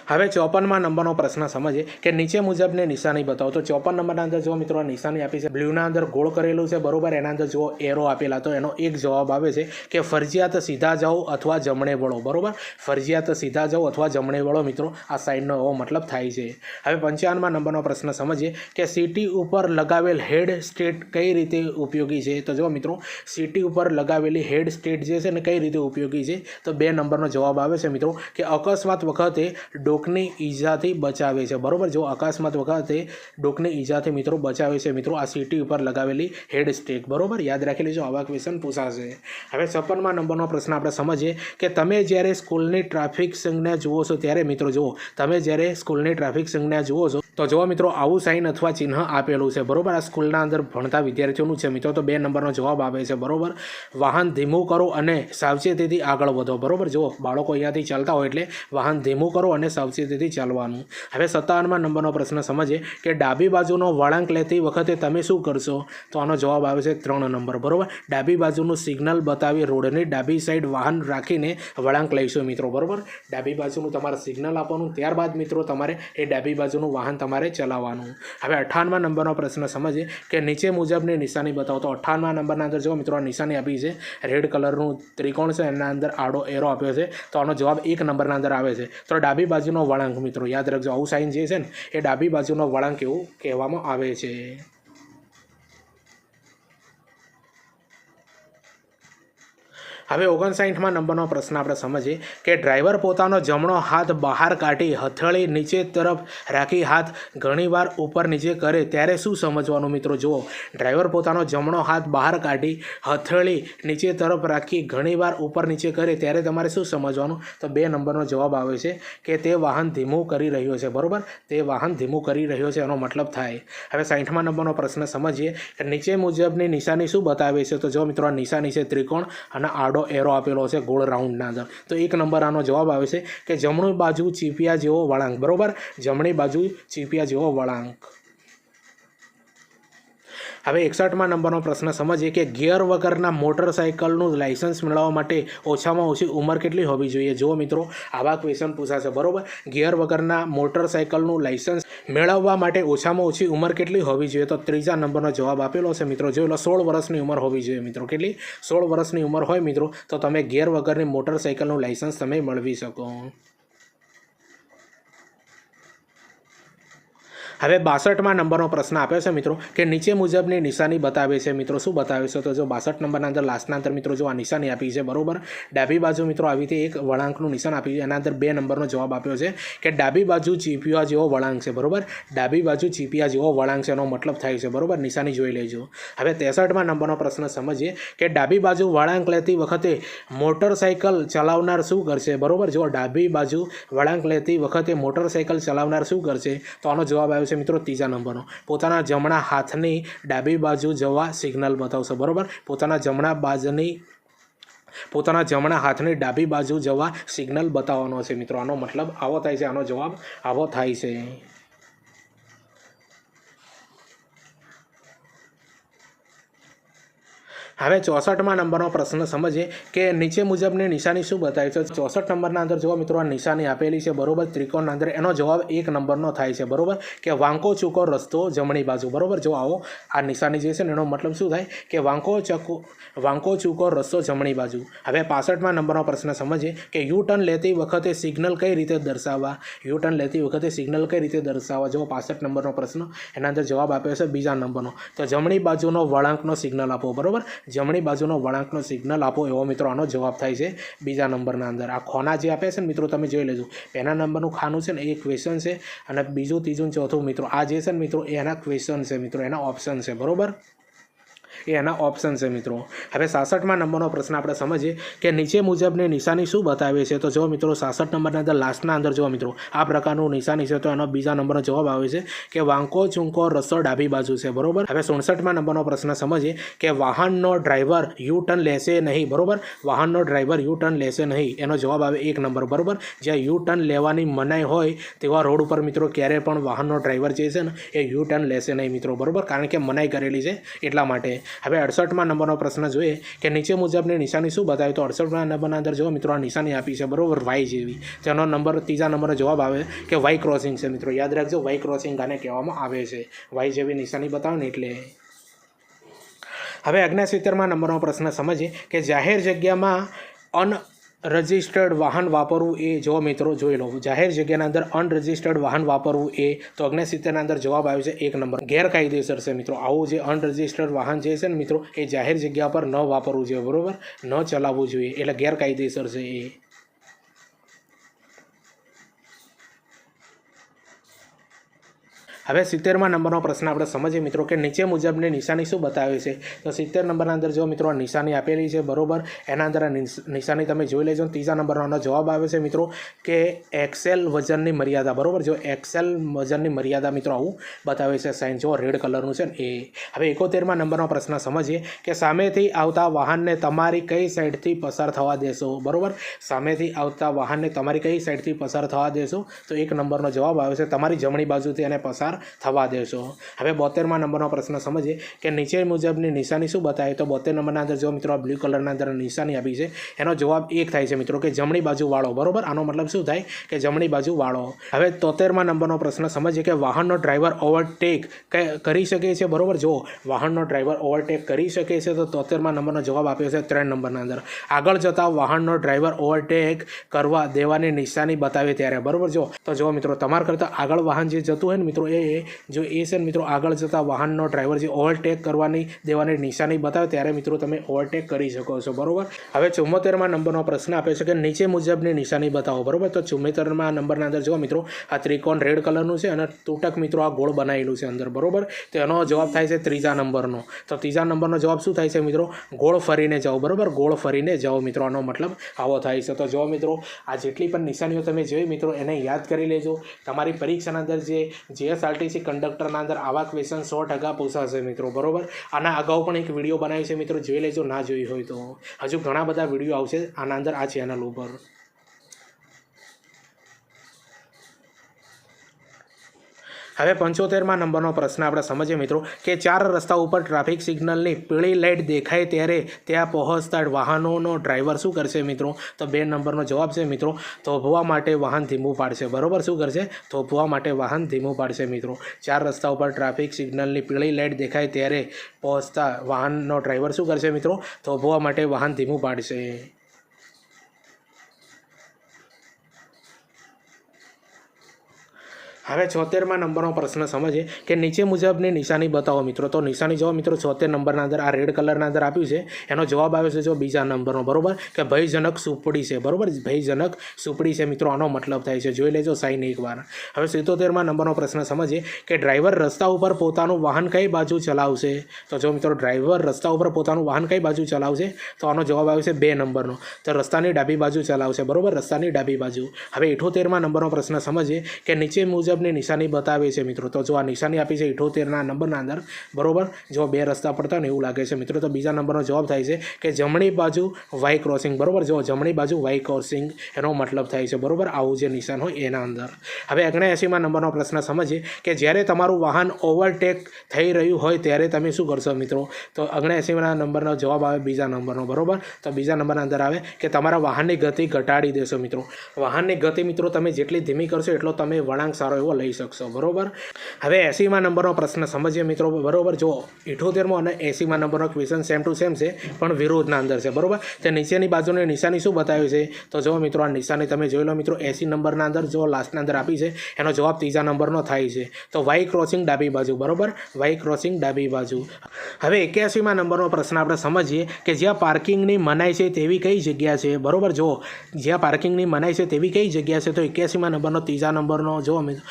હવે 54મા નંબરનો પ્રશ્ન સમજીએ કે નીચે મુજબની નિશાની બતાવો. તો 54 નંબરના અંદર જો મિત્રો નિશાની આપી છે, બ્લ્યુના અંદર ગોળ કરેલું છે. બરોબર, એના અંદર જો એરો આપેલા, તો એનો એક જવાબ આવે છે કે ફરજિયાત સીધા જાઓ અથવા જમણે વળો. બરોબર, ફરજિયાત સીધા જાઓ અથવા જમણે વળો મિત્રો, આ સાઇનનો એવો મતલબ થાય છે. હવે 55મા નંબરનો પ્રશ્ન સમજીએ કે સીટી ઉપર લગાવેલ હેડ સ્ટેટ કઈ રીતે ઉપયોગી છે. તો જો મિત્રો સીટી ઉપર લગાવેલી હેડ સ્ટેટ જે છે ને કઈ રીતે ઉપયોગી છે, તો 2 નંબરનો જવાબ આવે છે મિત્રો કે અકસ્માત વખતે ડોકની ઈજાથી બચાવે છે. બરોબર, જો અકસ્માત વખતે ડોકની ઈજાથી મિત્રો બચાવે છે મિત્રો આ સીટી ઉપર લગાવેલી હેડ સ્ટેક. બરોબર, યાદ રાખી લેજો, આવા ક્વેશ્ચન પૂછાશે. હવે 56મા નંબરનો પ્રશ્ન આપણે સમજીએ કે તમે જ્યારે સ્કૂલની ટ્રાફિક સંજ્ઞા જુઓ છો ત્યારે મિત્રો જુઓ, તમે જ્યારે સ્કૂલની ટ્રાફિક સંજ્ઞા જુઓ છો તો જુઓ મિત્રો આવું સાઇન અથવા ચિહ્ન આપેલું છે. બરોબર, આ સ્કૂલના અંદર ભણતા વિદ્યાર્થીઓનું છે મિત્રો, તો 2 નંબરનો જવાબ આવે છે. બરોબર, વાહન ધીમું કરો અને સાવચેતીથી આગળ વધો. બરોબર, જુઓ બાળકો અહીંયાથી ચાલતા હોય એટલે વાહન ધીમું કરો અને સાવચેતીથી ચાલવાનું. હવે 57મા નંબરનો પ્રશ્ન સમજીએ કે ડાબી બાજુનો વળાંક લેતી વખતે તમે શું કરશો. તો આનો જવાબ આવે છે 3 નંબર. બરોબર, ડાબી બાજુનું સિગ્નલ બતાવી રોડની ડાબી સાઈડ વાહન રાખીને વળાંક લઈશું મિત્રો. બરોબર, ડાબી બાજુનું તમારે સિગ્નલ આપવાનું, ત્યારબાદ મિત્રો તમારે એ ડાબી બાજુનું વાહન તમારે ચલાવવાનું. હવે 58મા નંબરનો પ્રશ્ન સમજીએ કે નીચે મુજબની નિશાની બતાવો. તો 58મા નંબરના અંદર જો મિત્રો નિશાની આપી છે, રેડ કલરનું ત્રિકોણ છે, એના અંદર આડો એરો આપ્યો છે, તો આનો જવાબ 1 નંબરના અંદર આવે છે. તો ડાબી બાજુનો વળાંક મિત્રો યાદ રાખજો, આવું સાઇન જે છે ને એ ડાબી બાજુનો વળાંક એવું કહેવામાં આવે છે. હવે 59મા નંબરનો પ્રશ્ન આપણે સમજીએ કે ડ્રાઈવર પોતાનો જમણો હાથ બહાર કાઢી હથેળી નીચે તરફ રાખી હાથ ઘણીવાર ઉપર નીચે કરે ત્યારે શું સમજવાનું મિત્રો. જુઓ, ડ્રાઈવર પોતાનો જમણો હાથ બહાર કાઢી હથેળી નીચે તરફ રાખી ઘણીવાર ઉપર નીચે કરે ત્યારે તમારે શું સમજવાનું. તો 2 નંબરનો જવાબ આવે છે કે તે વાહન ધીમું કરી રહ્યો છે. બરોબર, તે વાહન ધીમું કરી રહ્યો છે એનો મતલબ થાય. હવે 60મા નંબરનો પ્રશ્ન સમજીએ કે નીચે મુજબની નિશાની શું બતાવે છે. તો જો મિત્રો આ નિશાની છે ત્રિકોણ અને એરો આપેલો છે ગોળ રાઉન્ડના અંદર, તો 1 નંબર આનો જવાબ આવે છે કે જમણી બાજુ ચીપિયા જેવો વળાંક. બરોબર, જમણી બાજુ ચીપિયા જેવો વળાંક. હવે 61મા નંબરનો પ્રશ્ન સમજીએ કે ગિયર વગરના મોટરસાઇકલનું લાઇસન્સ મેળવવા માટે ઓછામાં ઓછી ઉંમર કેટલી હોવી જોઈએ. જુઓ મિત્રો આવા ક્વેશ્ચન પૂછાશે. બરોબર, ગિયર વગરના મોટરસાઇકલનું લાઇસન્સ મેળવવા માટે ઓછામાં ઓછી ઉંમર કેટલી હોવી જોઈએ. તો 3જા નંબરનો જવાબ આપેલો છે મિત્રો, જોઈ લો 16 વર્ષની ઉંમર હોવી જોઈએ મિત્રો. કેટલી? 16 વર્ષની ઉંમર હોય મિત્રો તો તમે ગિયર વગરની મોટરસાઇકલનું લાઇસન્સ તમે મેળવી શકો. હવે 62મા નંબરનો પ્રશ્ન આપ્યો છે મિત્રો કે નીચે મુજબની નિશાની બતાવે છે મિત્રો. શું બતાવે છે. તો જો 62 નંબરના અંદર લાસ્ટના અંદર મિત્રો જો આ નિશાની આપી છે. બરોબર, ડાબી બાજુ મિત્રો આવી રીતે એક વળાંકનું નિશાન આપ્યું છે, એના અંદર 2 નંબરનો જવાબ આપ્યો છે કે ડાબી બાજુ ચીપિયા જેવો વળાંક છે. બરોબર, ડાબી બાજુ ચીપિયા જેવો વળાંક છે એનો મતલબ થાય છે. બરોબર, નિશાની જોઈ લેજો. હવે 63મા નંબરનો પ્રશ્ન સમજીએ કે ડાબી બાજુ વળાંક લેતી વખતે મોટરસાઇકલ ચલાવનાર શું કરશે. બરોબર, જો ડાબી બાજુ વળાંક લેતી વખતે મોટરસાઇકલ ચલાવનાર શું કરશે. તો આનો જવાબ આવ્યો છે મિત્રો 3જા નંબરનો, પોતાના જમણા હાથની ડાબી બાજુ જવા સિગ્નલ બતાવશે. બરોબર, પોતાના જમણા બાજુની પોતાના જમણા હાથની ડાબી બાજુ જવા સિગ્નલ બતાવવાનો છે મિત્રો. આનો મતલબ આવો થાય છે, આનો જવાબ આવો થાય છે. હવે 64માં નંબરનો પ્રશ્ન સમજીએ કે નીચે મુજબની નિશાની શું બતાવે છે. 64 નંબરના અંદર જો મિત્રો આ નિશાની આપેલી છે બરોબર, ત્રિકોણના અંદર. એનો જવાબ 1 નંબરનો થાય છે બરોબર, કે વાંકો ચૂકો રસ્તો જમણી બાજુ બરોબર. જો આવો આ નિશાની જે છે ને એનો મતલબ શું થાય કે વાંકો ચૂકો રસ્તો જમણી બાજુ. હવે 65માં નંબરનો પ્રશ્ન સમજીએ કે યુ ટર્ન લેતી વખતે સિગ્નલ કઈ રીતે દર્શાવવા. યુ ટર્ન લેતી વખતે સિગ્નલ કઈ રીતે દર્શાવવા. જો 65 નંબરનો પ્રશ્ન, એના અંદર જવાબ આપ્યો છે બીજા નંબરનો. તો જમણી બાજુનો વળાંકનો સિગ્નલ આપો બરોબર, જમણી બાજુનો વળાંકનો સિગ્નલ આપો એવો મિત્રો આનો જવાબ થાય છે બીજા નંબરના અંદર. આ ખોના જે આપ્યા છે ને મિત્રો તમે જોઈ લેજો. પહેલા નંબરનું ખાનું છે ને એ ક્વેશ્ચન છે, અને બીજું ત્રીજું ચોથું મિત્રો આ જે છે ને મિત્રો એ એના ક્વેશ્ચન છે મિત્રો, એના ઓપ્શન છે બરોબર, એ એના ઓપ્શન છે મિત્રો. હવે 66માં નંબરનો પ્રશ્ન આપણે સમજીએ કે નીચે મુજબની નિશાની શું બતાવે છે. તો જો મિત્રો 66 નંબરના અંદર લાસ્ટના અંદર જો મિત્રો આ પ્રકારનું નિશાની છે, તો એનો બીજા નંબરનો જવાબ આવે છે કે વાંકો ચૂંકો રસ્તો ડાબી બાજુ છે બરોબર. હવે 67માં નંબરનો પ્રશ્ન સમજીએ કે વાહનનો ડ્રાઈવર યુ ટર્ન લેશે નહીં બરોબર. વાહનનો ડ્રાઈવર યુ ટર્ન લેશે નહીં, એનો જવાબ આવે 1 નંબર બરોબર. જ્યાં યુ ટર્ન લેવાની મનાઈ હોય તેવા રોડ ઉપર મિત્રો ક્યારે પણ વાહનનો ડ્રાઈવર જે છે ને એ યુ ટર્ન લેશે નહીં મિત્રો બરોબર, કારણ કે મનાઈ કરેલી છે એટલા માટે. હવે 68માં નંબરનો પ્રશ્ન જોઈએ કે નીચે મુજબની નિશાની શું બતાવે. તો 68માં નંબરના અંદર જો મિત્રો આ નિશાની આપી છે બરોબર, વાય જેવી. તેનો નંબર ત્રીજા નંબરનો જવાબ આવે કે વાય ક્રોસિંગ છે મિત્રો. યાદ રાખજો, વાય ક્રોસિંગ આને કહેવામાં આવે છે. વાય જેવી નિશાની બતાવે ને એટલે. હવે 69માં નંબરનો પ્રશ્ન સમજીએ કે જાહેર જગ્યામાં રજિસ્ટર્ડ વાહન વાપરવું એ. જો મિત્રો જોઈ લો, જાહેર જગ્યાના અંદર અનરજિસ્ટર્ડ વાહન વાપરવું એ. તો 69ના અંદર જવાબ આવ્યો છે 1 નંબર, ગેરકાયદેસર છે મિત્રો. આવું જે અનરજિસ્ટર્ડ વાહન જે છે ને મિત્રો એ જાહેર જગ્યા પર ન વાપરવું જોઈએ બરોબર, ન ચલાવવું જોઈએ, એટલે ગેરકાયદેસર છે એ. હવે 70માં નંબરનો પ્રશ્ન આપણે સમજીએ મિત્રો કે નીચે મુજબની નિશાની શું બતાવે છે. તો 70 નંબરના અંદર જો મિત્રો નિશાની આપેલી છે બરોબર, એના અંદર નિશાની તમે જોઈ લેજો. ત્રીજા નંબરનો જવાબ આવે છે મિત્રો કે એક્સેલ વજનની મર્યાદા બરોબર. જો એક્સેલ વજનની મર્યાદા મિત્રો આવું બતાવે છે સાઇન, જો રેડ કલરનું છે ને એ. હવે 71માં નંબરનો પ્રશ્ન સમજીએ કે સામેથી આવતા વાહનને તમારી કઈ સાઈડથી પસાર થવા દેશો બરોબર. સામેથી આવતા વાહનને તમારી કઈ સાઈડથી પસાર થવા દેશો. તો 1 નંબરનો જવાબ આવે છે તમારી જમણી બાજુથી એને પસાર થવા દેશો. હવે 72માં નંબરનો પ્રશ્ન સમજીએ કે નીચે મુજબની નિશાની શું બતાવે. તો 72 નંબરના અંદર જો મિત્રો બ્લુ કલરના અંદર નિશાની આપી છે, એનો જવાબ 1 થાય છે મિત્રો કે જમણી બાજુ વાળો બરોબર. આનો મતલબ શું થાય કે જમણી બાજુ વાળો. હવે 73માં નંબરનો પ્રશ્ન સમજીએ કે વાહનનો ડ્રાઈવર ઓવરટેક કરી શકે છે બરોબર. જો વાહનનો ડ્રાઈવર ઓવરટેક કરી શકે છે તો 73માં નંબરનો જવાબ આપ્યો છે 3 નંબરના અંદર. આગળ જતા વાહનનો ડ્રાઈવર ઓવરટેક કરવા દેવાની નિશાની બતાવે ત્યારે બરોબર. જો મિત્રો તમારા કરતાં આગળ વાહન જે જતું હોય ને મિત્રો એ જો એ છે મિત્રો આગળ જતા વાહનનો ડ્રાઈવર જે ઓવરટેક કરવાની દેવાની નિશાની બતાવે ત્યારે મિત્રો તમે ઓવરટેક કરી શકો છો બરોબર. હવે 74માં નંબરનો પ્રશ્ન આપ્યો છે કે નીચે મુજબની નિશાની બતાવો બરોબર. તો 74માં નંબરના અંદર જો મિત્રો આ ત્રિકોણ રેડ કલરનું છે અને તૂટક મિત્રો આ ગોળ બનાવેલું છે અંદર બરોબર. તો એનો જવાબ થાય છે ત્રીજા નંબરનો. તો ત્રીજા નંબરનો જવાબ શું થાય છે મિત્રો, ગોળ ફરીને જાઓ બરોબર, ગોળ ફરીને જાઓ મિત્રો. આનો મતલબ આવો થાય છે. તો જો મિત્રો આ જેટલી પણ નિશાનીઓ તમે જોઈ મિત્રો એને યાદ કરી લેજો. તમારી પરીક્ષાના અંદર જે જીએસઆરટીસી કંડક્ટરના અંદર આવા ક્વેશ્ચન 100% પૂછાશે મિત્રો બરોબર. આના અગાઉ પણ એક વિડીયો બનાવી છે મિત્રો, જોઈ લેજો ના જોઈ હોય તો. હજુ ઘણા બધા વિડીયો આવશે આના અંદર આ ચેનલ ઉપર. હવે 75માં નંબરનો પ્રશ્ન આપણે સમજીએ મિત્રો કે 4 રસ્તા ઉપર ટ્રાફિક સિગ્નલની પીળી લાઇટ દેખાય ત્યારે ત્યાં પહોંચતા વાહનોનો ડ્રાઈવર શું કરશે મિત્રો. તો 2 નંબરનો જવાબ છે મિત્રો, થોભવા માટે વાહન ધીમું પાડશે બરોબર. શું કરશે, થોભવા માટે વાહન ધીમું પાડશે મિત્રો. 4 રસ્તા ઉપર ટ્રાફિક સિગ્નલની પીળી લાઇટ દેખાય ત્યારે પહોંચતા વાહનનો ડ્રાઈવર શું કરશે મિત્રો, થોભવા માટે વાહન ધીમું પાડશે. હવે 76માં નંબરનો પ્રશ્ન સમજીએ કે નીચે મુજબની નિશાની બતાવો મિત્રો. તો નિશાની જો મિત્રો 76 નંબરના અંદર આ રેડ કલરના અંદર આપ્યું છે, એનો જવાબ આવે છે જો બીજા નંબરનો બરોબર, કે ભયજનક સુપડી છે બરોબર. ભયજનક સુપડી છે મિત્રો, આનો મતલબ થાય છે. જોઈ લેજો સાઈન એકવાર. હવે 77માં નંબરનો પ્રશ્ન સમજીએ કે ડ્રાઈવર રસ્તા ઉપર પોતાનું વાહન કઈ બાજુ ચલાવશે. તો જો મિત્રો ડ્રાઈવર રસ્તા ઉપર પોતાનું વાહન કઈ બાજુ ચલાવશે, તો આનો જવાબ આવે છે 2 નંબરનો. તો રસ્તાની ડાબી બાજુ ચલાવશે બરોબર, રસ્તાની ડાબી બાજુ. હવે 78માં નંબરનો પ્રશ્ન સમજીએ કે નીચે મુજબ મુજબની નિશાની બતાવે છે મિત્રો. તો જો આ નિશાની આપી છે 78ના નંબરના અંદર, બરોબર. જો બે રસ્તા પડતા ને એવું લાગે છે મિત્રો. તો બીજા નંબરનો જવાબ થાય છે કે જમણી બાજુ વાય ક્રોસિંગ, બરોબર. જો જમણી બાજુ વાય ક્રોસિંગ એનો મતલબ થાય છે, બરોબર. આવું જે નિશાન હોય એના અંદર. હવે 79માં નંબરનો પ્રશ્ન સમજીએ કે જ્યારે તમારું વાહન ઓવરટેક થઈ રહ્યું હોય ત્યારે તમે શું કરશો મિત્રો. તો 79ના નંબરનો જવાબ આવે બીજા નંબરનો, બરોબર. તો બીજા નંબરના અંદર આવે કે તમારા વાહનની ગતિ ઘટાડી દેશો મિત્રો. વાહનની ગતિ મિત્રો તમે જેટલી ધીમી કરશો એટલો તમે વળાંક સારો એવો લઈ શકશો, બરોબર. હવે 80માં નંબરનો પ્રશ્ન સમજીએ મિત્રો, બરોબર. જો 78માં અને 80માં નંબરનો ક્વેશ્ચન સેમ ટુ સેમ છે પણ વિરોધના અંદર છે, બરોબર. તે નીચેની બાજુની નિશાની શું બતાવી છે. તો જો મિત્રો આ નિશાની તમે જોઈ લો મિત્રો. 80 નંબરના અંદર જો લાસ્ટના અંદર આપી છે એનો જવાબ ત્રીજા નંબરનો થાય છે. તો વાય ક્રોસિંગ ડાબી બાજુ, બરોબર. વાય ક્રોસિંગ ડાબી બાજુ. હવે 81માં નંબરનો પ્રશ્ન આપણે સમજીએ કે જ્યાં પાર્કિંગની મનાઈ છે તેવી કઈ જગ્યા છે, બરોબર. જો જ્યાં પાર્કિંગની મનાઈ છે તેવી કઈ જગ્યા છે. તો 81માં નંબરનો ત્રીજા નંબરનો જો મિત્રો.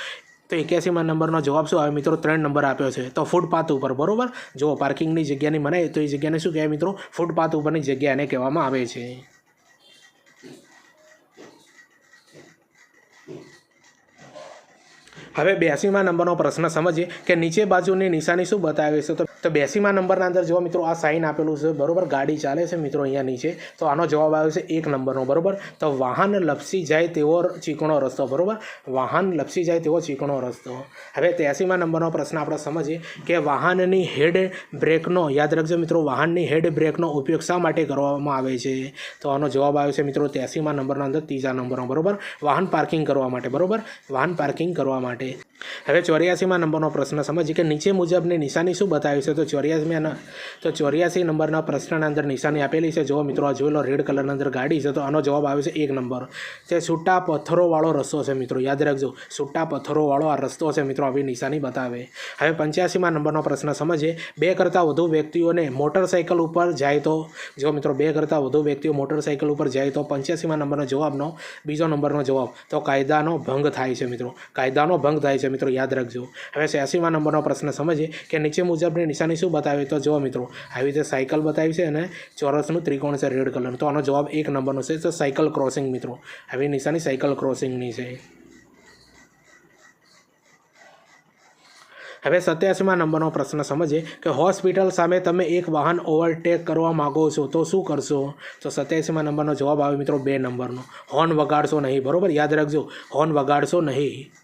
તો 81માં નંબરનો જવાબ શું આવે મિત્રો. 3 નંબર આપ્યો છે. તો ફૂટપાથ ઉપર, બરોબર. જો પાર્કિંગની જગ્યાની મનાઈ તો એ જગ્યાને શું કહેવાય મિત્રો. ફૂટપાથ ઉપરની જગ્યા એને કહેવામાં આવે છે. હવે 82માં નંબરનો પ્રશ્ન સમજીએ કે નીચે બાજુની નિશાની શું બતાવે છે. તો 82માં નંબરના અંદર જો મિત્રો આ સાઇન આપેલું છે, બરોબર. ગાડી ચાલે છે મિત્રો અહીંયા નીચે. તો આનો જવાબ આવે છે 1 નંબરનો, બરોબર. તો વાહન લપસી જાય તેવો ચીકણો રસ્તો, બરોબર. વાહન લપસી જાય તેવો ચીકણો રસ્તો. હવે 83માં નંબરનો પ્રશ્ન આપણે સમજીએ કે વાહનની હેડ બ્રેકનો, યાદ રાખજો મિત્રો, વાહનની હેડ બ્રેકનો ઉપયોગ શા માટે કરવામાં આવે છે. તો આનો જવાબ આવે છે મિત્રો 83માં નંબરના અંદર ત્રીજા નંબરનો, બરોબર. વાહન પાર્કિંગ કરવા માટે, બરોબર. વાહન પાર્કિંગ કરવા માટે. હવે 84માં નંબરનો પ્રશ્ન સમજીએ કે નીચે મુજબની નિશાની શું બતાવી છે. તો 84 નંબરના પ્રશ્નના અંદર નિશાની આપેલી છે. જો મિત્રો આ જોઈ લો રેડ કલરના અંદર ગાડી છે. તો આનો જવાબ આવે છે 1 નંબર. તે છૂટા પથ્થરોવાળો રસ્તો છે મિત્રો. યાદ રાખજો છૂટા પથ્થરોવાળો આ રસ્તો છે મિત્રો. આવી નિશાની બતાવે. હવે 85માં નંબરનો પ્રશ્ન સમજીએ 2 કરતાં વધુ વ્યક્તિઓને મોટરસાઇકલ ઉપર જાય તો. જો મિત્રો 2 કરતાં વધુ વ્યક્તિઓ મોટરસાઇકલ ઉપર જાય તો 85માં નંબરનો જવાબનો બીજો નંબરનો જવાબ તો કાયદાનો ભંગ થાય છે મિત્રો. કાયદાનો ભંગ થાય છે મિત્રો, યાદ રાખજો. હવે 86માં નંબરનો પ્રશ્ન સમજીએ કે નીચે મુજબની નિશાની શું બતાવે. તો જો મિત્રો આવી રીતે સાયકલ બતાવી છે અને ચોરસનું ત્રિકોણ છે રેડ કલર. તો આનો જવાબ 1 નંબરનો છે. તો સાયકલ ક્રોસિંગ મિત્રો. આવી નિશાની સાયકલ ક્રોસિંગની છે. હવે 87માં નંબરનો પ્રશ્ન સમજીએ કે હોસ્પિટલ સામે તમે એક વાહન ઓવરટેક કરવા માગો છો તો શું કરશો. તો 87માં નંબરનો જવાબ આવે મિત્રો 2 નંબરનો. હોર્ન વગાડશો નહીં, બરોબર. યાદ રાખજો હોર્ન વગાડશો નહીં.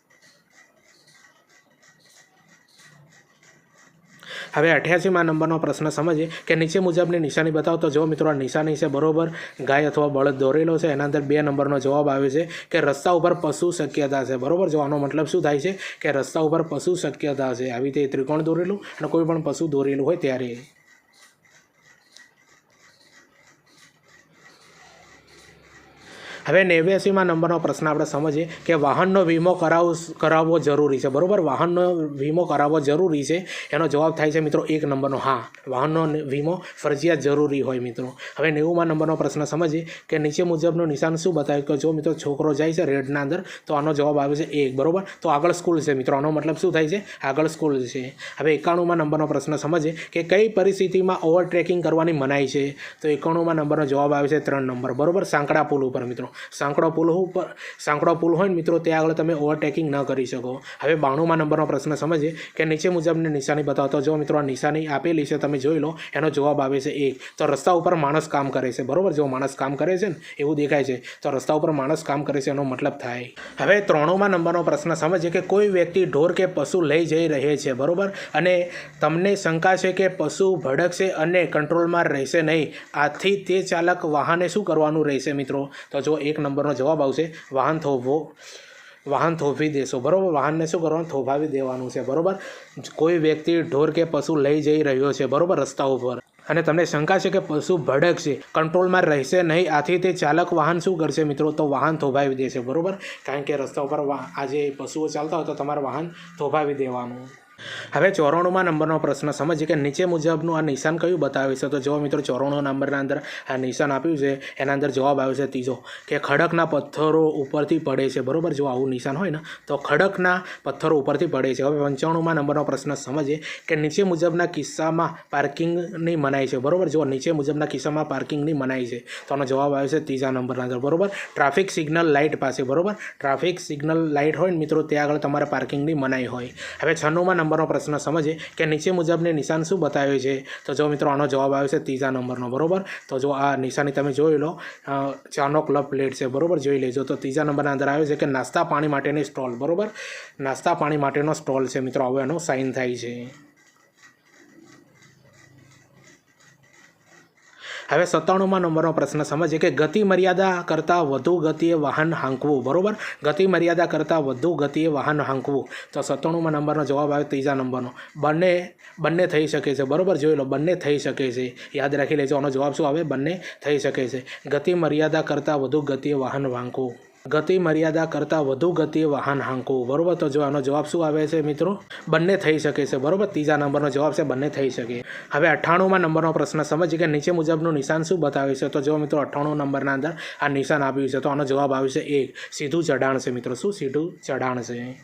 હવે 88માં નંબરનો પ્રશ્ન સમજીએ કે નીચે મુજબની નિશાની બતાવો. તો જો મિત્રો આ નિશાની છે, બરોબર. ગાય અથવા બળદ દોરેલો છે. એના અંદર 2 નંબરનો જવાબ આવે છે કે રસ્તા ઉપર પશુ શક્યતા છે, બરોબર. જો આનો મતલબ શું થાય છે કે રસ્તા ઉપર પશુ શક્યતા છે. આવી રીતે ત્રિકોણ દોરેલું અને કોઈ પણ પશુ દોરેલું હોય ત્યારે. હવે 89માં નંબરનો પ્રશ્ન આપણે સમજીએ કે વાહનનો વીમો કરાવવો જરૂરી છે, બરોબર. વાહનનો વીમો કરાવવો જરૂરી છે. એનો જવાબ થાય છે મિત્રો 1 નંબરનો. હા, વાહનનો વીમો ફરજિયાત જરૂરી હોય મિત્રો. હવે 90માં નંબરનો પ્રશ્ન સમજીએ કે નીચે મુજબનું નિશાન શું બતાવે. કે જો મિત્રો છોકરો જાય છે રેડના અંદર તો આનો જવાબ આવે છે 1, બરોબર. તો આગળ સ્કૂલ છે મિત્રો. આનો મતલબ શું થાય છે. આગળ સ્કૂલ છે. હવે 91માં નંબરનો પ્રશ્ન સમજીએ કે કઈ પરિસ્થિતિમાં ઓવરટેકિંગ કરવાની મનાઈ છે. તો 91માં નંબરનો જવાબ આવે છે 3 નંબર, બરોબર. સાંકડા પુલ ઉપર મિત્રો. સાંકડો પુલ હોય ને મિત્રો ત્યાં આગળ તમે ઓવરટેકિંગ ન કરી શકો. હવે 92માં નંબરનો પ્રશ્ન સમજીએ કે નીચે મુજબની નિશાની બતાવતો. જો મિત્રો આ નિશાની આપેલી છે તમે જોઈ લો. એનો જવાબ આવે છે 1. તો રસ્તા ઉપર માણસ કામ કરે છે, બરોબર. જો માણસ કામ કરે છે ને એવું દેખાય છે તો રસ્તા ઉપર માણસ કામ કરે છે એનો મતલબ થાય. હવે 93માં નંબરનો પ્રશ્ન સમજીએ કે કોઈ વ્યક્તિ ઢોર કે પશુ લઈ જઈ રહે છે, બરોબર. અને તમને શંકા છે કે પશુ ભડકશે અને કંટ્રોલમાં રહેશે નહીં. આથી તે ચાલક વાહને શું કરવાનું રહેશે મિત્રો. તો જો 1 નંબરનો જવાબ આવશે વાહન થોભી દેશો, બરોબર. વાહનને શું કરવાનું. થોભાવી દેવાનું છે, બરોબર. કોઈ વ્યક્તિ ઢોર કે પશુ લઈ જઈ રહ્યો છે, બરોબર, રસ્તા ઉપર અને તમને શંકા છે કે પશુ ભડકશે, કંટ્રોલમાં રહેશે નહીં. આથી તે ચાલક વાહન શું કરશે મિત્રો. તો વાહન થોભાવી દેશે, બરોબર. કારણ કે રસ્તા ઉપર આ જે પશુઓ ચાલતા હોય તો તમારે વાહન થોભાવી દેવાનું. હવે 94માં નંબરનો પ્રશ્ન સમજીએ કે નીચે મુજબનું આ નિશાન કયું બતાવે છે. તો જો મિત્રો 94 નંબરના અંદર આ નિશાન આપ્યું છે એના અંદર જવાબ આવ્યો છે ત્રીજો કે ખડકના પથ્થરો ઉપરથી પડે છે. બરોબર, જો આવું નિશાન હોય ને તો ખડકના પથ્થરો ઉપરથી પડે છે. હવે 95માં નંબરનો પ્રશ્ન સમજીએ કે નીચે મુજબના કિસ્સામાં પાર્કિંગની મનાઈ છે. બરોબર, જો નીચે મુજબના કિસ્સામાં પાર્કિંગની મનાઈ છે તો આનો જવાબ આવ્યો છે ત્રીજા નંબરના અંદર. બરોબર, ટ્રાફિક સિગ્નલ લાઇટ પાસે. બરોબર, ટ્રાફિક સિગ્નલ લાઇટ હોય ને મિત્રો ત્યાં આગળ તમારે પાર્કિંગની મનાઈ હોય. હવે 96માં નંબરનો પ્રશ્ન સમજીએ કે નીચે મુજબની નિશાન શું બતાવે છે. તો જો મિત્રો આનો જવાબ આવે છે ત્રીજા નંબરનો. બરોબર, તો જો આ નિશાની તમે જોઈ લો, ચાનો ક્લબ પ્લેટ છે. બરોબર, જોઈ લેજો. તો ત્રીજા નંબરના અંદર આવે છે કે નાસ્તા પાણી માટેની સ્ટોલ. બરોબર, નાસ્તા પાણી માટેનો સ્ટોલ છે મિત્રો, હવે એનો સાઇન થાય છે. હવે 97માં નંબરનો પ્રશ્ન સમજીએ કે ગતિ મર્યાદા કરતાં વધુ ગતિએ વાહન હાંકવું. બરોબર, ગતિ મર્યાદા કરતાં વધુ ગતિએ વાહન હાંકવું. તો 97માં નંબરનો જવાબ આવે ત્રીજા નંબરનો. બંને થઈ શકે છે. બરોબર, જોઈ લો, બંને થઈ શકે છે, યાદ રાખી લેજો. આનો જવાબ શું આવે? બંને થઈ શકે છે. ગતિ મર્યાદા કરતાં વધુ ગતિએ વાહન હાંકવું. ગતિ મર્યાદા કરતાં વધુ ગતિએ વાહન હાંકવું. બરોબર, તો જો આનો જવાબ શું આવે છે મિત્રો? બંને થઈ શકે છે. બરોબર, ત્રીજા નંબરનો જવાબ છે બંને થઈ શકે. હવે 98માં નંબરનો પ્રશ્ન સમજીએ કે નીચે મુજબનું નિશાન શું બતાવે છે. તો જો મિત્રો 98 નંબરના અંદર આ નિશાન આપ્યું છે તો આનો જવાબ આવે છે 1 સીધું ચઢાણ છે મિત્રો. શું? સીધું ચઢાણ છે.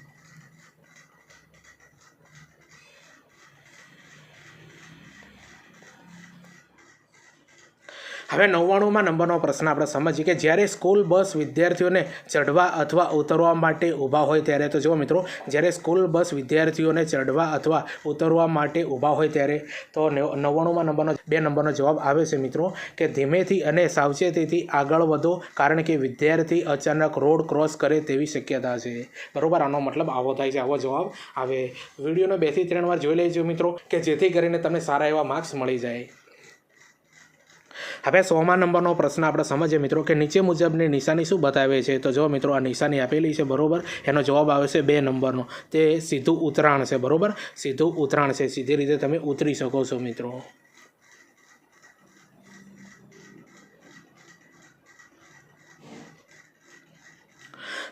હવે 99માં નંબરનો પ્રશ્ન આપણે સમજીએ કે જ્યારે સ્કૂલ બસ વિદ્યાર્થીઓને ચઢવા અથવા ઉતરવા માટે ઊભા હોય ત્યારે. તો જુઓ મિત્રો, જ્યારે સ્કૂલ બસ વિદ્યાર્થીઓને ચઢવા અથવા ઉતરવા માટે ઊભા હોય ત્યારે તો 99માં નંબરનો જવાબ આવે છે મિત્રો કે ધીમેથી અને સાવચેતીથી આગળ વધો, કારણ કે વિદ્યાર્થી અચાનક રોડ ક્રોસ કરે તેવી શક્યતા છે. બરોબર, આનો મતલબ આવો થાય છે, આવો જવાબ આવે. વિડીયોને 2 થી 3 વાર જોઈ લેજો મિત્રો, કે જેથી કરીને તમને સારા એવા માર્ક્સ મળી જાય. હવે 100માં નંબરનો પ્રશ્ન આપણે સમજીએ મિત્રો કે નીચે મુજબની નિશાની શું બતાવે છે. તો જો મિત્રો આ નિશાની આપેલી છે. બરોબર, એનો જવાબ આવે છે 2 નંબરનો. તે સીધું ઉતરાણ છે. બરોબર, સીધું ઉતરાણ છે, સીધી રીતે તમે ઉતરી શકો છો મિત્રો.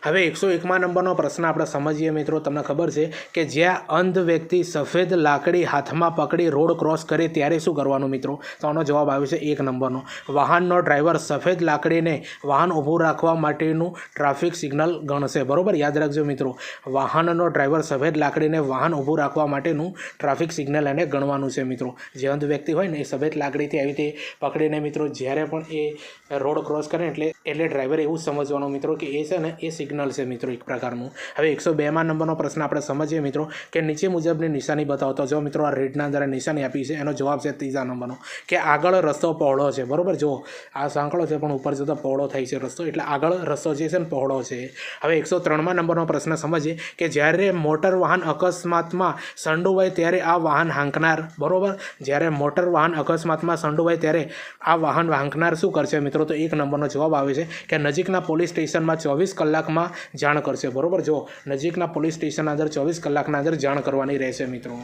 હવે 101માં નંબરનો પ્રશ્ન આપણે સમજીએ મિત્રો. તમને ખબર છે કે જ્યાં અંધ વ્યક્તિ સફેદ લાકડી હાથમાં પકડી રોડ ક્રોસ કરે ત્યારે શું કરવાનું મિત્રો? તો આનો જવાબ આવે છે 1 નંબરનો. વાહનનો ડ્રાઈવર સફેદ લાકડીને વાહન ઊભું રાખવા માટેનું ટ્રાફિક સિગ્નલ ગણશે. બરોબર, યાદ રાખજો મિત્રો, વાહનનો ડ્રાઈવર સફેદ લાકડીને વાહન ઊભું રાખવા માટેનું ટ્રાફિક સિગ્નલ એને ગણવાનું છે મિત્રો. જે અંધ વ્યક્તિ હોય ને એ સફેદ લાકડીથી આવી રીતે પકડીને મિત્રો જ્યારે પણ એ રોડ ક્રોસ કરે એટલે ડ્રાઈવરે એવું સમજવાનું મિત્રો કે એ છે ને એ સિગ્નલ છે મિત્રો એક પ્રકારનું. હવે 102માં નંબરનો પ્રશ્ન આપણે સમજીએ મિત્રો કે નીચે મુજબની નિશાની બતાવો. તો જો મિત્રો આ રેડના અંદર નિશાની આપી છે, એનો જવાબ છે ત્રીજા નંબરનો કે આગળ રસ્તો પહોળો છે. બરોબર, જો આ સાંકળો છે પણ ઉપર જતો પહોળો થાય છે રસ્તો, એટલે આગળ રસ્તો જે છે ને પહોળો છે. હવે 103માં નંબરનો પ્રશ્ન સમજીએ કે જ્યારે મોટર વાહન અકસ્માતમાં સંડોવાય ત્યારે આ વાહન હાંકનાર. બરોબર, જ્યારે મોટર વાહન અકસ્માતમાં સંડોવાય ત્યારે આ વાહન હાંકનાર શું કરશે મિત્રો? તો 1 નંબરનો જવાબ આવે છે કે નજીકના પોલીસ સ્ટેશનમાં 24 કલાકમાં જાણ કરશે. બરોબર, જો નજીકના પોલીસ સ્ટેશનના અંદર 24 કલાકના અંદર જાણ કરવાની રહેશે મિત્રો.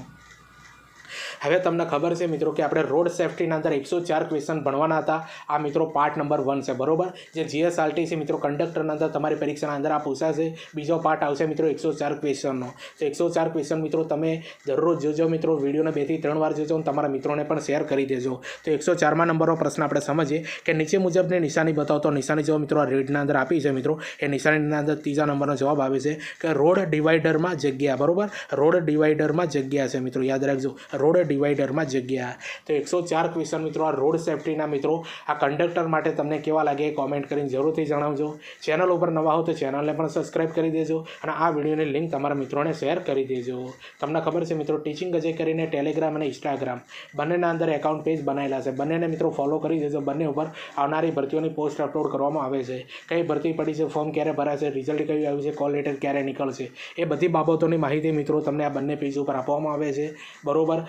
હવે તમને ખબર છે મિત્રો કે આપણે રોડ સેફ્ટીના અંદર 104 ક્વેશ્ચન ભણવાના હતા. આ મિત્રો પાર્ટ નંબર 1 છે. બરોબર, જે GSRTC મિત્રો કંડક્ટરના અંદર તમારી પરીક્ષાના અંદર આ પૂછાશે. બીજો પાર્ટ આવશે મિત્રો 104 ક્વેશ્ચનનો. તો 104 ક્વેશ્ચન મિત્રો તમે દરરોજ જોજો મિત્રો, વિડીયોને 2 થી 3 વાર જોજો અને તમારા મિત્રોને પણ શેર કરી દેજો. તો 104માં નંબરનો પ્રશ્ન આપણે સમજીએ કે નીચે મુજબની નિશાની બતાવો. તો નિશાની જો મિત્રો આ રેડના અંદર આપી છે મિત્રો, એ નિશાનીના અંદર ત્રીજા નંબરનો જવાબ આવે છે કે રોડ ડિવાઈડરમાં જગ્યા. બરોબર, રોડ ડિવાઈડરમાં જગ્યા છે મિત્રો, યાદ રાખજો, રોડ ડિવાઈડરમાં જગ્યા. તો 104 ક્વેશ્ચન મિત્રો આ રોડ સેફ્ટીના મિત્રો આ કંડક્ટર માટે તમને કેવા લાગે કોમેન્ટ કરીને જરૂરથી જણાવજો. ચેનલ ઉપર નવા હો તો ચેનલને પણ સબસ્ક્રાઈબ કરી દેજો અને આ વિડીયોની લિંક તમારા મિત્રોને શેર કરી દેજો. તમને ખબર છે મિત્રો ટીચિંગ અજય કરીને ટેલિગ્રામ અને ઇન્સ્ટાગ્રામ બંનેના અંદર એકાઉન્ટ પેજ બનાવેલા છે. બંનેને મિત્રો ફોલો કરી દેજો. બંને ઉપર આવનારી ભરતીઓની પોસ્ટ અપલોડ કરવામાં આવે છે. કઈ ભરતી પડી છે, ફોર્મ ક્યારે ભરાશે, રિઝલ્ટ કયું આવ્યું છે, કોલ લેટર ક્યારે નીકળશે, એ બધી બાબતોની માહિતી મિત્રો તમને આ બંને પેજ ઉપર આપવામાં આવે છે. બરોબર,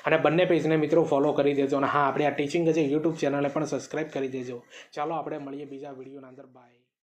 અને બંને પેજને મિત્રો ફોલો કરી દેજો. અને હા, આપણે આ ટીચિંગ અજય યુટ્યુબ ચેનલને પણ સબસ્ક્રાઈબ કરી દેજો. ચાલો આપણે મળીએ બીજા વિડીયોના અંદર. બાય.